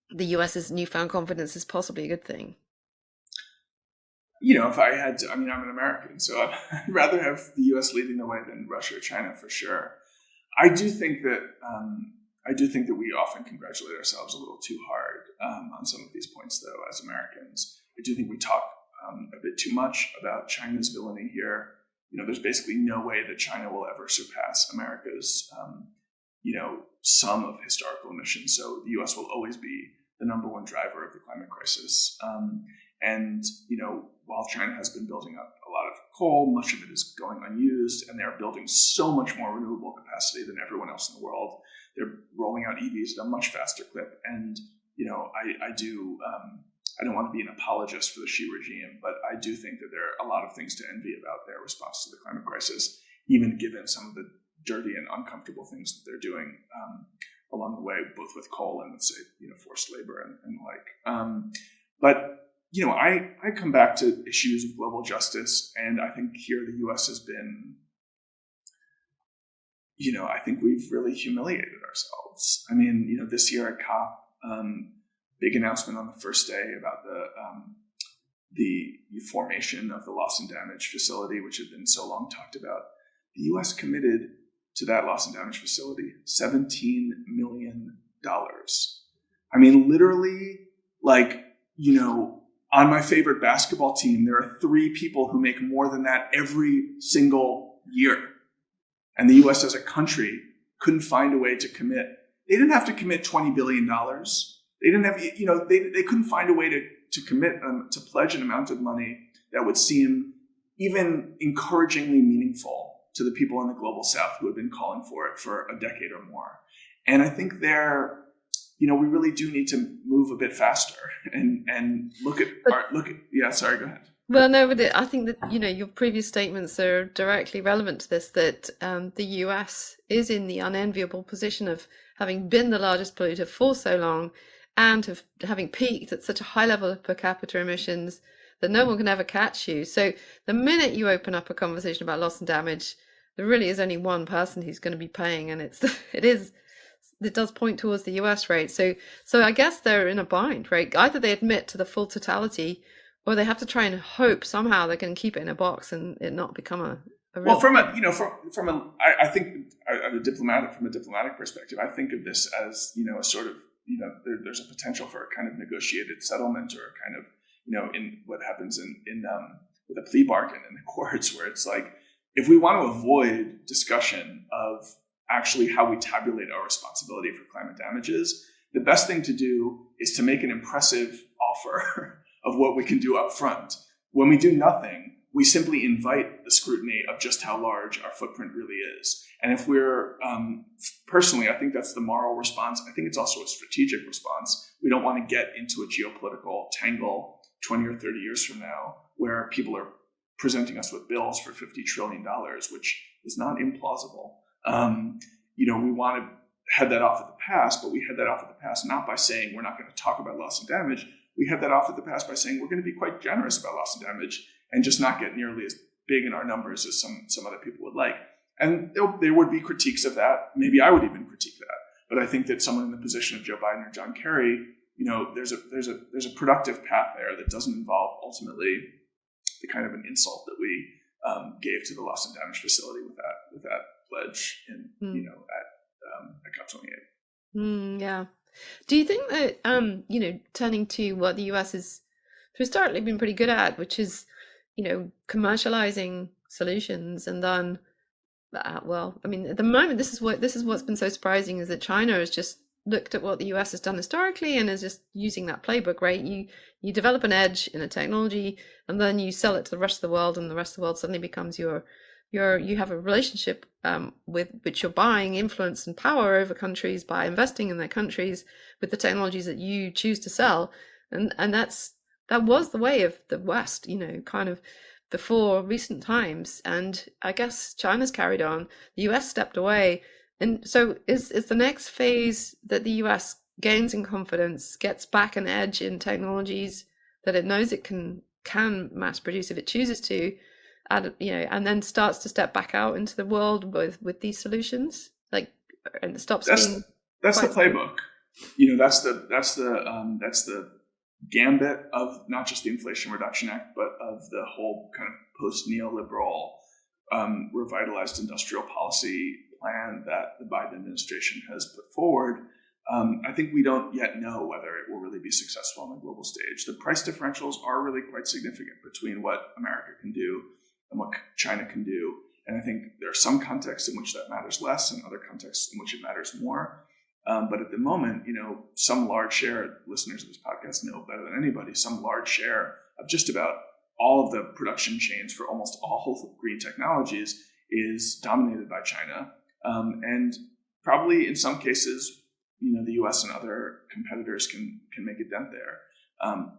US's newfound confidence is possibly a good thing. If I had to, I'm an American, so I'd rather have the US leading the way than Russia or China for sure. I do think that we often congratulate ourselves a little too hard on some of these points, though, as Americans. I do think we talk a bit too much about China's villainy here. There's basically no way that China will ever surpass America's, sum of historical emissions. So the US will always be the number one driver of the climate crisis. While China has been building up a lot of coal, much of it is going unused, and they're building so much more renewable capacity than everyone else in the world. They're rolling out EVs at a much faster clip. And, I don't want to be an apologist for the Xi regime, but I do think that there are a lot of things to envy about their response to the climate crisis, even given some of the dirty and uncomfortable things that they're doing along the way, both with coal and, let's say, forced labor and the like. But I come back to issues of global justice, and I think here the U.S. has been, I think we've really humiliated ourselves. This year at COP, big announcement on the first day about the formation of the loss and damage facility, which had been so long talked about. The U.S. committed to that loss and damage facility $17 million. Literally, on my favorite basketball team, there are 3 people who make more than that every single year. And the U.S. as a country couldn't find a way to commit. They didn't have to commit $20 billion. They didn't have, they couldn't find a way to commit, to pledge an amount of money that would seem even encouragingly meaningful to the people in the global south who had been calling for it for a decade or more. And I think we really do need to move a bit faster and look at. Yeah, sorry, go ahead. Well, no, but I think that, your previous statements are directly relevant to this, that the US is in the unenviable position of having been the largest polluter for so long and of having peaked at such a high level of per capita emissions that no one can ever catch you. So the minute you open up a conversation about loss and damage, there really is only one person who's going to be paying, and it does point towards the US rate. So I guess they're in a bind, right? Either they admit to the full totality, or they have to try and hope somehow they can keep it in a box and it not become a real. Well, from a diplomatic perspective, I think of this as, a sort of, there's a potential for a kind of negotiated settlement, or a kind of, in what happens in with a plea bargain in the courts, where it's like, if we want to avoid discussion of actually how we tabulate our responsibility for climate damages, the best thing to do is to make an impressive offer of what we can do up front. When we do nothing, we simply invite the scrutiny of just how large our footprint really is. And if we're, personally, I think that's the moral response. I think it's also a strategic response. We don't want to get into a geopolitical tangle 20 or 30 years from now, where people are presenting us with bills for $50 trillion, which is not implausible. We want to head that off at the pass, but we head that off at the pass not by saying we're not going to talk about loss and damage. We head that off at the pass by saying we're going to be quite generous about loss and damage and just not get nearly as big in our numbers as some other people would like. And there would be critiques of that. Maybe I would even critique that. But I think that someone in the position of Joe Biden or John Kerry, there's a productive path there that doesn't involve ultimately the kind of an insult that we gave to the loss and damage facility with that pledge at COP28. Yeah. Do you think that turning to what the US has historically been pretty good at, which is commercializing solutions, and then at the moment this is what's been so surprising, is that China has just looked at what the US has done historically and is just using that playbook, right? You develop an edge in a technology and then you sell it to the rest of the world, and the rest of the world suddenly becomes you have a relationship with which you're buying influence and power over countries by investing in their countries with the technologies that you choose to sell, and that was the way of the West, kind of before recent times. And I guess China's carried on, the US stepped away, and so is the next phase that the US gains in confidence, gets back an edge in technologies that it knows it can mass produce if it chooses to. And then starts to step back out into the world with these solutions, and stops. That's the playbook. That's the gambit of not just the Inflation Reduction Act, but of the whole kind of post-neoliberal revitalized industrial policy plan that the Biden administration has put forward. I think we don't yet know whether it will really be successful on the global stage. The price differentials are really quite significant between what America can do and what China can do. And I think there are some contexts in which that matters less and other contexts in which it matters more. But at the moment, some large share, listeners of this podcast know better than anybody, some large share of just about all of the production chains for almost all green technologies is dominated by China. And probably in some cases, the US and other competitors can make a dent there.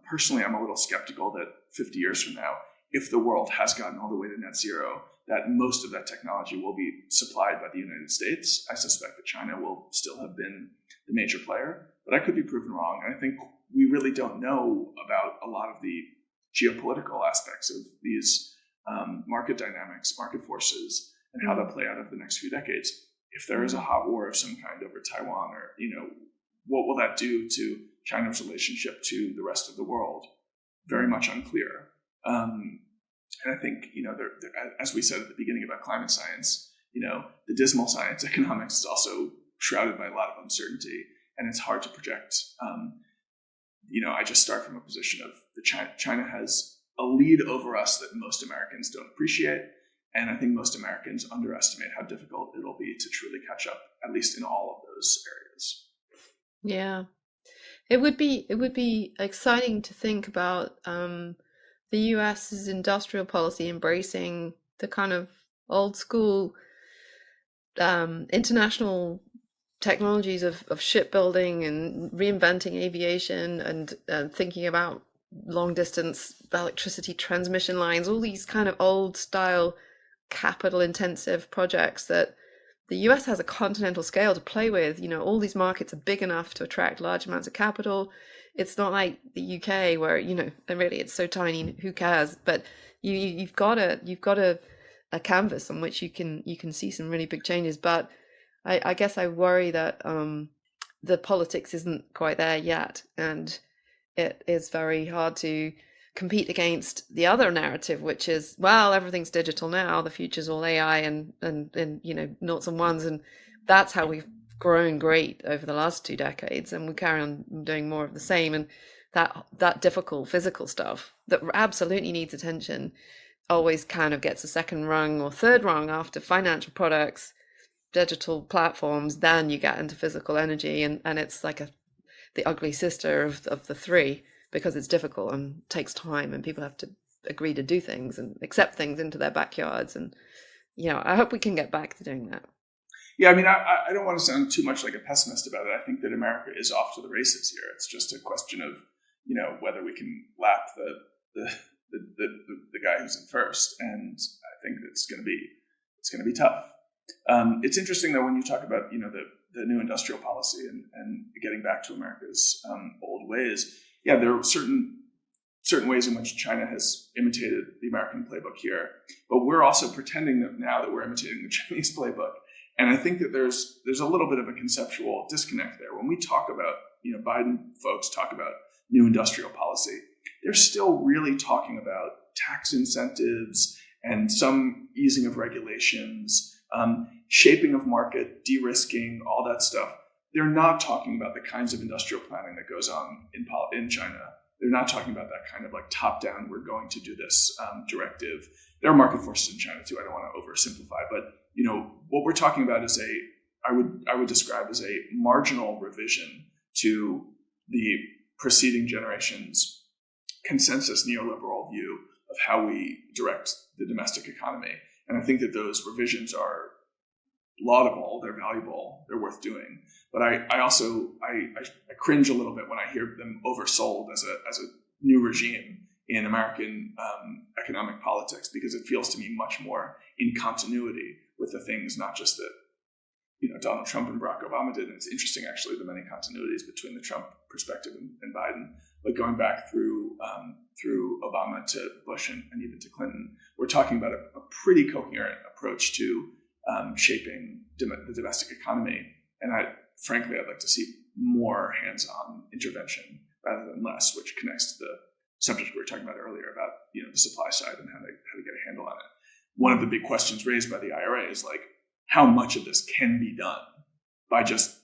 Personally, I'm a little skeptical that 50 years from now, if the world has gotten all the way to net zero, that most of that technology will be supplied by the United States. I suspect that China will still have been the major player, but I could be proven wrong. And I think we really don't know about a lot of the geopolitical aspects of these market dynamics, market forces, and how they'll play out over the next few decades. If there is a hot war of some kind over Taiwan, or what will that do to China's relationship to the rest of the world? Very much unclear. And I think, as we said at the beginning about climate science, the dismal science, economics, is also shrouded by a lot of uncertainty, and it's hard to project. I just start from a position of China has a lead over us that most Americans don't appreciate, and I think most Americans underestimate how difficult it'll be to truly catch up, at least in all of those areas. Yeah, it would be exciting to think about the US's industrial policy embracing the kind of old school international technologies of shipbuilding and reinventing aviation and thinking about long distance electricity transmission lines, all these kind of old style capital intensive projects that the US has a continental scale to play with. All these markets are big enough to attract large amounts of capital. It's not like the UK where, and really it's so tiny, who cares? But you've got a canvas on which you can see some really big changes. But I guess I worry that the politics isn't quite there yet, and it is very hard to compete against the other narrative, which is, well, everything's digital now, the future's all AI and noughts and ones, and that's how we've grown great over the last 2 decades, and we carry on doing more of the same. And that difficult physical stuff that absolutely needs attention always kind of gets a second rung or third rung after financial products, digital platforms. Then you get into physical energy, and it's like the ugly sister of the three, because it's difficult and takes time, and people have to agree to do things and accept things into their backyards. And I hope we can get back to doing that. Yeah, I mean, I don't want to sound too much like a pessimist about it. I think that America is off to the races here. It's just a question of whether we can lap the guy who's in first, and I think it's going to be tough. It's interesting though when you talk about the new industrial policy and getting back to America's old ways. Yeah, there are certain ways in which China has imitated the American playbook here, but we're also pretending that now that we're imitating the Chinese playbook. And I think that there's a little bit of a conceptual disconnect there. When we talk about, Biden folks talk about new industrial policy, they're still really talking about tax incentives and some easing of regulations, shaping of market, de-risking, all that stuff. They're not talking about the kinds of industrial planning that goes on in China. They're not talking about that kind of like top-down, we're going to do this directive. There are market forces in China too. I don't want to oversimplify, but what we're talking about is I would describe as a marginal revision to the preceding generation's consensus neoliberal view of how we direct the domestic economy. And I think that those revisions are laudable, they're valuable, they're worth doing. But I also cringe a little bit when I hear them oversold as a new regime in American economic politics, because it feels to me much more in continuity with the things, not just that Donald Trump and Barack Obama did. And it's interesting, actually, the many continuities between the Trump perspective and Biden. But going back through Obama to Bush and even to Clinton, we're talking about a pretty coherent approach to shaping the domestic economy. And frankly, I'd like to see more hands-on intervention rather than less, which connects to the subject we were talking about earlier about the supply side and how to get a handle on it. One of the big questions raised by the IRA is like, how much of this can be done by just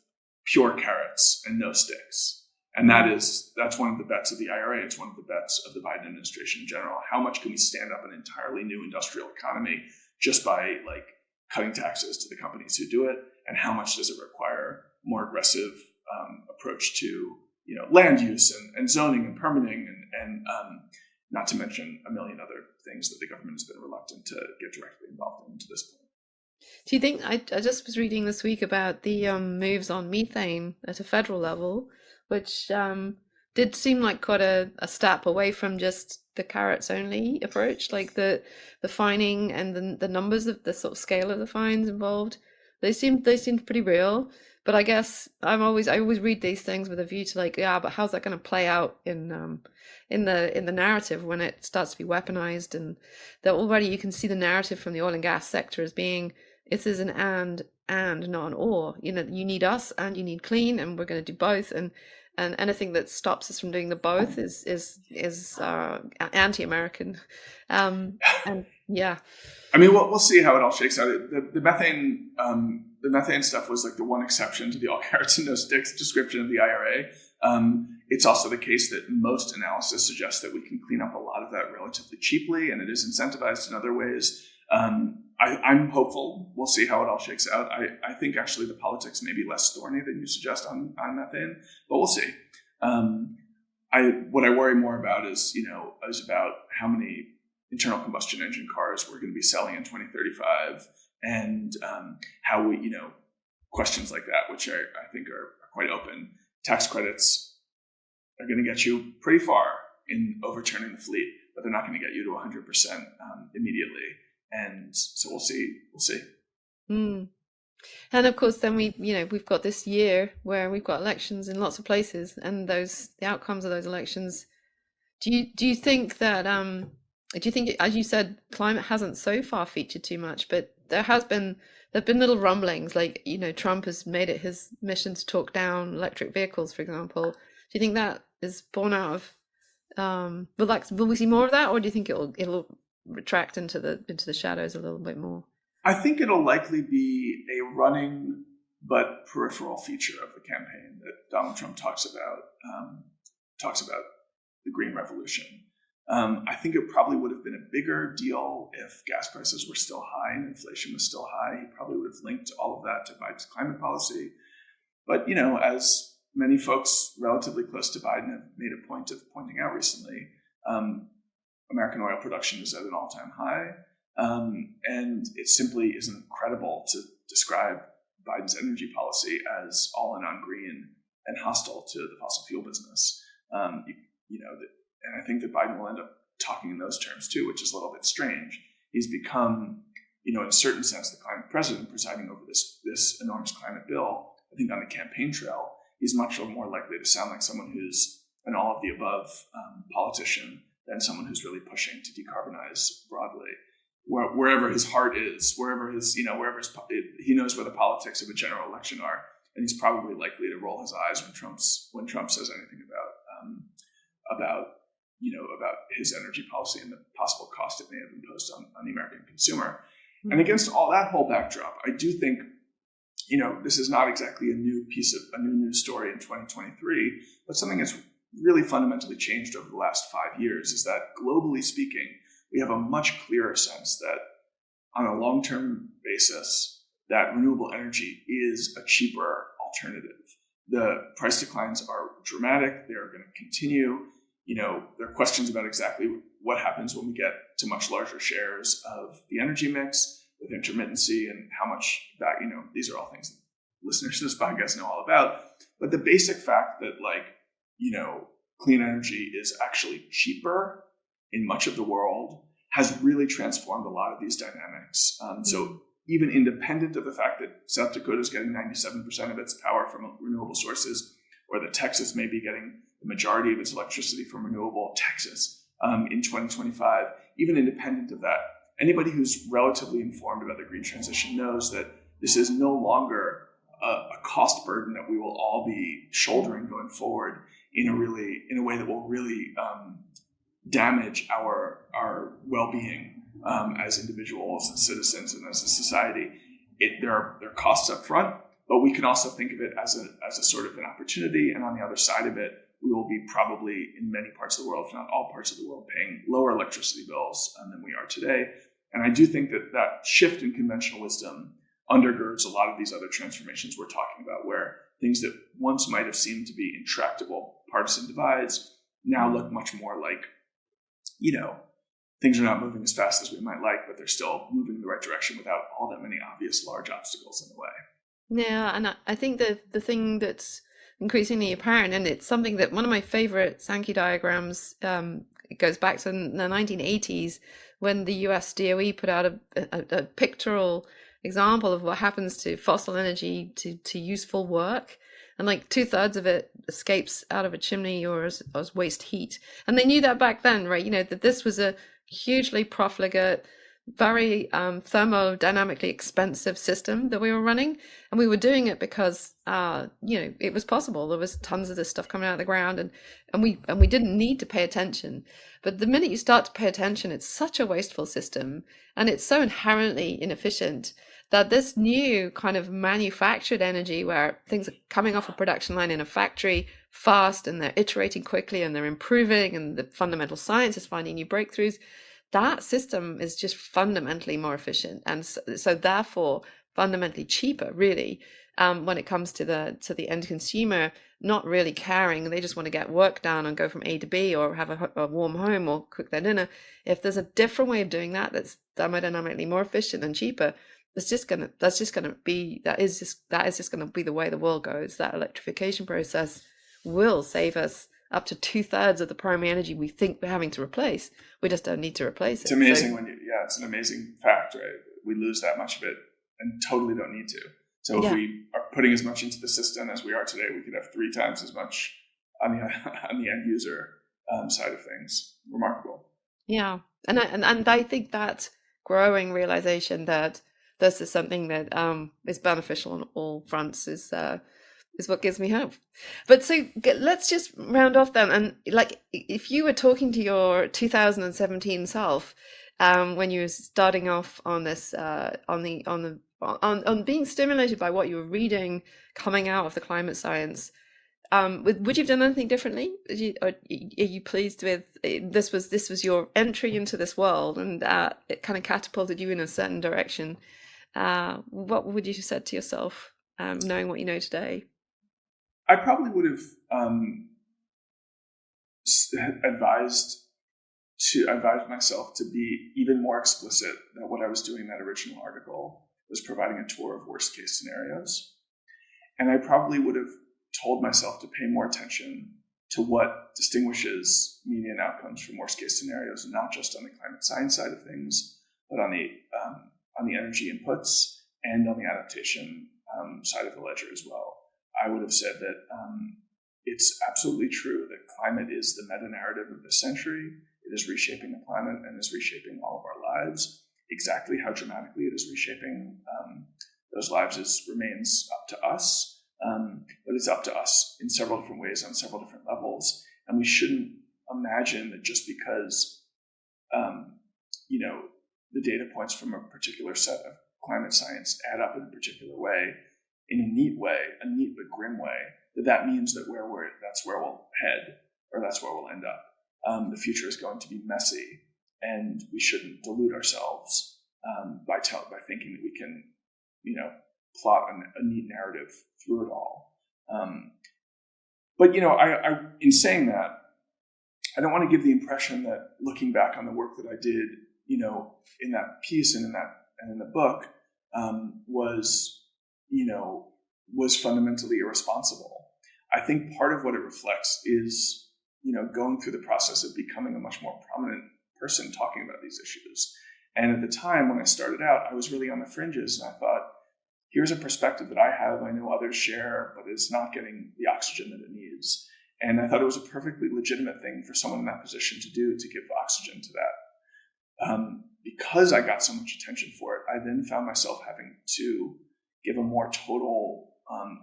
pure carrots and no sticks? And that's one of the bets of the IRA. It's one of the bets of the Biden administration in general. How much can we stand up an entirely new industrial economy just by like cutting taxes to the companies who do it? And how much does it require more aggressive approach to land use and zoning and permitting and not to mention a million other things that the government has been reluctant to get directly involved in to this point. Do you think, I just was reading this week about the moves on methane at a federal level, which did seem like quite a step away from just the carrots only approach, like the fining and the numbers of the sort of scale of the fines involved. They seemed pretty real. But I guess I always read these things with a view to like, yeah, but how's that going to play out in the narrative when it starts to be weaponized? And that already you can see the narrative from the oil and gas sector as being, this is an and not an or. You need us and you need clean, and we're going to do both. And anything that stops us from doing the both is anti-American. And yeah. I mean, we'll see how it all shakes out. The methane stuff was like the one exception to the all carrots and no sticks description of the IRA. It's also the case that most analysis suggests that we can clean up a lot of that relatively cheaply, and it is incentivized in other ways. I'm hopeful. We'll see how it all shakes out. I think actually the politics may be less thorny than you suggest on methane, but we'll see. What I worry more about is about how many internal combustion engine cars we're going to be selling in 2035, and how we, questions like that, which I think are quite open. Tax credits are going to get you pretty far in overturning the fleet, but they're not going to get you to 100% immediately. And so we'll see. Mm. And of course, then we've got this year where we've got elections in lots of places, and the outcomes of those elections. Do you think that as you said, climate hasn't so far featured too much, but there've been little rumblings, like Trump has made it his mission to talk down electric vehicles, for example. Do you think that is born out of will we see more of that, or do you think it'll retract into the shadows a little bit more? I think it'll likely be a running but peripheral feature of the campaign that Donald Trump talks about the Green Revolution. I think it probably would have been a bigger deal if gas prices were still high and inflation was still high. He probably would have linked all of that to Biden's climate policy. But, as many folks relatively close to Biden have made a point of pointing out recently, American oil production is at an all-time high. And it simply isn't credible to describe Biden's energy policy as all in on green and hostile to the fossil fuel business. And I think that Biden will end up talking in those terms too, which is a little bit strange. He's become, in a certain sense, the climate president, presiding over this enormous climate bill. I think on the campaign trail, he's much more likely to sound like someone who's an all of the above politician than someone who's really pushing to decarbonize broadly. Wherever his heart is, he knows where the politics of a general election are, and he's probably likely to roll his eyes when Trump says anything about his energy policy and the possible cost it may have imposed on the American consumer. Mm-hmm. And against all that whole backdrop, I do think, this is not exactly a new news story in 2023, but something that's really fundamentally changed over the last 5 years is that, globally speaking, we have a much clearer sense that on a long-term basis, that renewable energy is a cheaper alternative. The price declines are dramatic. They're going to continue. There are questions about exactly what happens when we get to much larger shares of the energy mix with intermittency and how much that, these are all things that listeners to this podcast know all about. But the basic fact that clean energy is actually cheaper in much of the world has really transformed a lot of these dynamics. So even independent of the fact that South Dakota is getting 97% of its power from renewable sources, or that Texas may be getting the majority of its electricity from renewable Texas in 2025, even independent of that, anybody who's relatively informed about the green transition knows that this is no longer a cost burden that we will all be shouldering going forward in a way that will really damage our well-being as individuals and citizens and as a society. There are costs up front, but we can also think of it as a sort of an opportunity. And on the other side of it, we will be probably in many parts of the world, if not all parts of the world, paying lower electricity bills than we are today. And I do think that shift in conventional wisdom undergirds a lot of these other transformations we're talking about, where things that once might have seemed to be intractable partisan divides now look much more like, things are not moving as fast as we might like, but they're still moving in the right direction without all that many obvious large obstacles in the way. Yeah, and I think the thing that's increasingly apparent, and it's something that one of my favorite Sankey diagrams, it goes back to the 1980s when the US DOE put out a pictorial example of what happens to fossil energy to useful work. And like 2/3 of it escapes out of a chimney or as waste heat. And they knew that back then, right? That this was a hugely profligate, very thermodynamically expensive system that we were running. And we were doing it because, it was possible. There was tons of this stuff coming out of the ground and we didn't need to pay attention. But the minute you start to pay attention, it's such a wasteful system and it's so inherently inefficient that this new kind of manufactured energy where things are coming off a production line in a factory fast and they're iterating quickly and they're improving and the fundamental science is finding new breakthroughs, that system is just fundamentally more efficient. And so therefore, fundamentally cheaper, really, when it comes to the end consumer not really caring. They just want to get work done and go from A to B, or have a warm home, or cook their dinner. If there's a different way of doing that that's thermodynamically more efficient and cheaper, that is just gonna be the way the world goes. That electrification process will save us up to 2/3 of the primary energy we think we're having to replace. We just don't need to replace it. It's amazing it's an amazing fact, right? We lose that much of it and totally don't need to. So if we are putting as much into the system as we are today, we could have 3 times as much on the end user side of things. Remarkable. Yeah, and I think that growing realization that this is something that is beneficial on all fronts is what gives me hope. But so let's just round off then. And like, if you were talking to your 2017 self, when you were starting off on this, on being stimulated by what you were reading coming out of the climate science, would you have done anything differently? Are you pleased with this? Was your entry into this world, and it kind of catapulted you in a certain direction. What would you have said to yourself, knowing what you know today? I probably would have advised myself to be even more explicit that what I was doing in that original article was providing a tour of worst case scenarios. And I probably would have told myself to pay more attention to what distinguishes median outcomes from worst case scenarios, not just on the climate science side of things, but on the energy inputs and on the adaptation side of the ledger as well. I would have said that it's absolutely true that climate is the meta-narrative of this century. It is reshaping the planet and is reshaping all of our lives. Exactly how dramatically it is reshaping those lives remains up to us, but it's up to us in several different ways on several different levels. And we shouldn't imagine that just because the data points from a particular set of climate science add up in a particular way, in a neat but grim way, that means that that's where we'll head, or that's where we'll end up. The future is going to be messy, and we shouldn't delude ourselves by thinking that we can, plot a neat narrative through it all. But I in saying that, I don't want to give the impression that looking back on the work that I did, in that piece and in the book, was fundamentally irresponsible. I think part of what it reflects is, going through the process of becoming a much more prominent person talking about these issues. And at the time when I started out, I was really on the fringes, and I thought, here's a perspective that I have, I know others share, but it's not getting the oxygen that it needs. And I thought it was a perfectly legitimate thing for someone in that position to do, to give oxygen to that. Because I got so much attention for it, I then found myself having to give a more total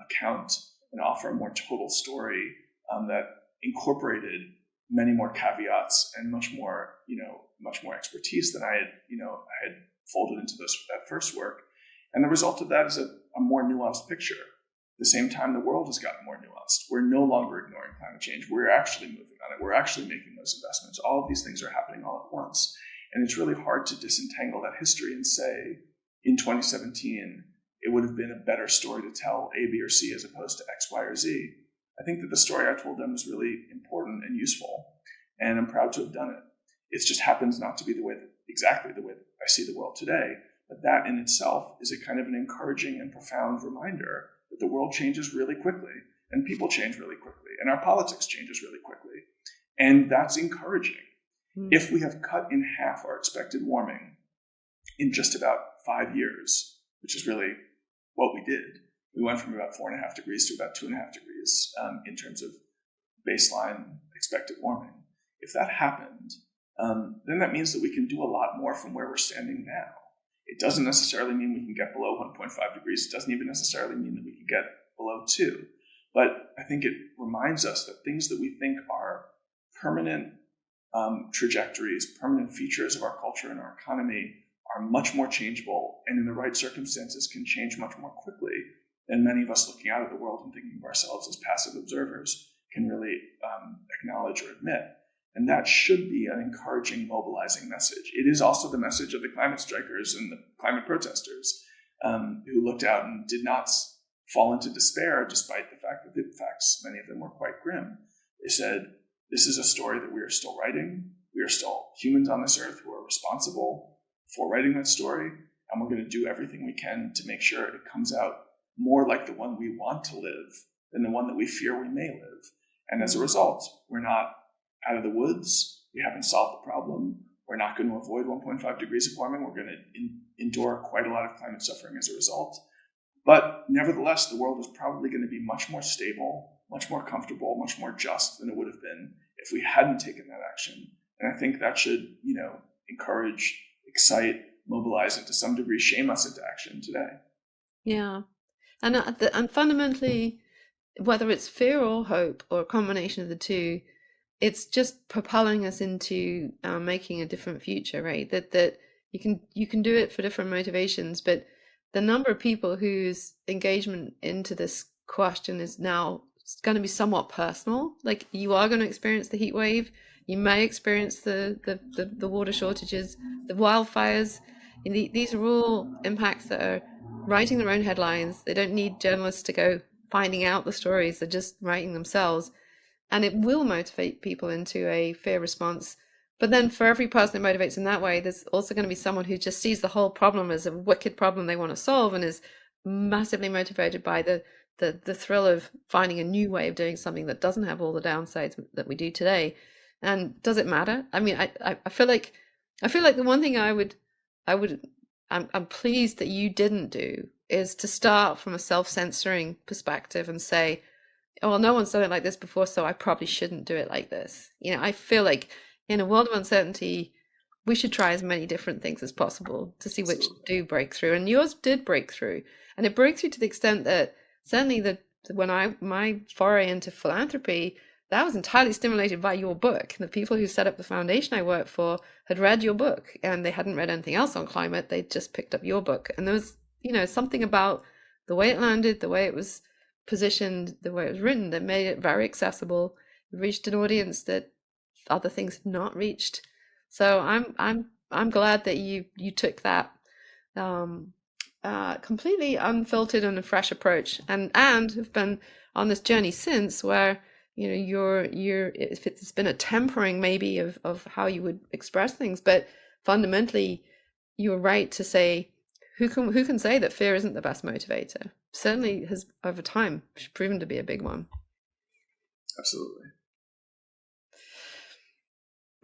account and offer a more total story that incorporated many more caveats and much more expertise than I had folded into that first work. And the result of that is a more nuanced picture. At the same time, the world has gotten more nuanced. We're no longer ignoring climate change. We're actually moving on it. We're actually making those investments. All of these things are happening all at once. And it's really hard to disentangle that history and say, in 2017, it would have been a better story to tell A, B, or C as opposed to X, Y, or Z. I think that the story I told them was really important and useful, and I'm proud to have done it. It just happens not to be exactly the way that I see the world today, but that in itself is a kind of an encouraging and profound reminder that the world changes really quickly, and people change really quickly, and our politics changes really quickly, and that's encouraging. If we have cut in half our expected warming in just about 5 years, which is really what we did, we went from about 4.5 degrees to about 2.5 degrees in terms of baseline expected warming. If that happened, then that means that we can do a lot more from where we're standing now. It doesn't necessarily mean we can get below 1.5 degrees. It doesn't even necessarily mean that we can get below 2. But I think it reminds us that things that we think are permanent trajectories, permanent features of our culture and our economy are much more changeable, and in the right circumstances can change much more quickly than many of us looking out at the world and thinking of ourselves as passive observers can really acknowledge or admit. And that should be an encouraging, mobilizing message. It is also the message of the climate strikers and the climate protesters. who looked out and did not fall into despair, despite the fact that the facts, many of them were quite grim. They said, this is a story that we are still writing. We are still humans on this earth who are responsible for writing that story, and we're going to do everything we can to make sure it comes out more like the one we want to live than the one that we fear we may live. And as a result, we're not out of the woods. We haven't solved the problem. We're not going to avoid 1.5 degrees of warming. We're going to endure quite a lot of climate suffering as a result. But nevertheless, the world is probably going to be much more stable, much more comfortable, much more just than it would have been if we hadn't taken that action. And I think that should, encourage, excite, mobilize, and to some degree shame us into action today. Yeah. And fundamentally, whether it's fear or hope or a combination of the two, it's just propelling us into making a different future, right? That you can do it for different motivations, but the number of people whose engagement into this question is now going to be somewhat personal. Like, you are going to experience the heat wave, you may experience the water shortages, the wildfires. These are all impacts that are writing their own headlines. They don't need journalists to go finding out the stories, they're just writing themselves. And it will motivate people into a fear response. But then for every person it motivates in that way, there's also going to be someone who just sees the whole problem as a wicked problem they want to solve and is massively motivated by the thrill of finding a new way of doing something that doesn't have all the downsides that we do today. And does it matter? I mean, I feel like the one thing I'm pleased that you didn't do is to start from a self-censoring perspective and say, oh, well, no one's done it like this before, so I probably shouldn't do it like this. I feel like in a world of uncertainty, we should try as many different things as possible to see which do break through. And yours did break through. And it broke through to the extent that certainly when my foray into philanthropy, that was entirely stimulated by your book. The people who set up the foundation I worked for had read your book, and they hadn't read anything else on climate. They just picked up your book. And there was, something about the way it landed, the way it was positioned, the way it was written, that made it very accessible. It reached an audience that other things have not reached. So I'm glad that you took that completely unfiltered and a fresh approach, and have been on this journey since, where it's been a tempering maybe of how you would express things, but fundamentally you're right to say, who can say that fear isn't the best motivator? Certainly has over time proven to be a big one. Absolutely.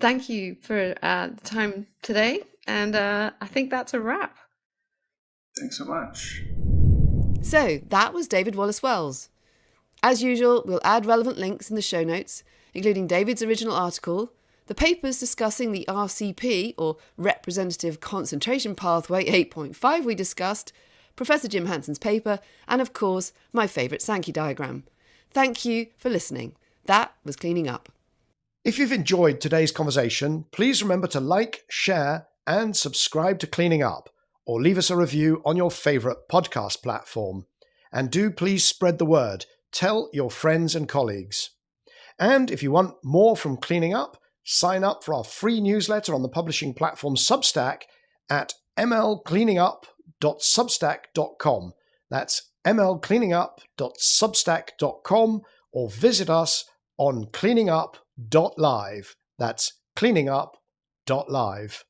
Thank you for the time today, and I think that's a wrap. Thanks so much. So that was David Wallace-Wells. As usual, we'll add relevant links in the show notes, including David's original article, the papers discussing the RCP, or Representative Concentration Pathway 8.5 we discussed, Professor Jim Hanson's paper, and of course, my favourite Sankey diagram. Thank you for listening. That was Cleaning Up. If you've enjoyed today's conversation, please remember to like, share, and subscribe to Cleaning Up, or leave us a review on your favourite podcast platform. And do please spread the word. Tell your friends and colleagues. And if you want more from Cleaning Up, sign up for our free newsletter on the publishing platform Substack at mlcleaningup.substack.com. That's mlcleaningup.substack.com, or visit us on cleaningup.live. That's cleaningup.live.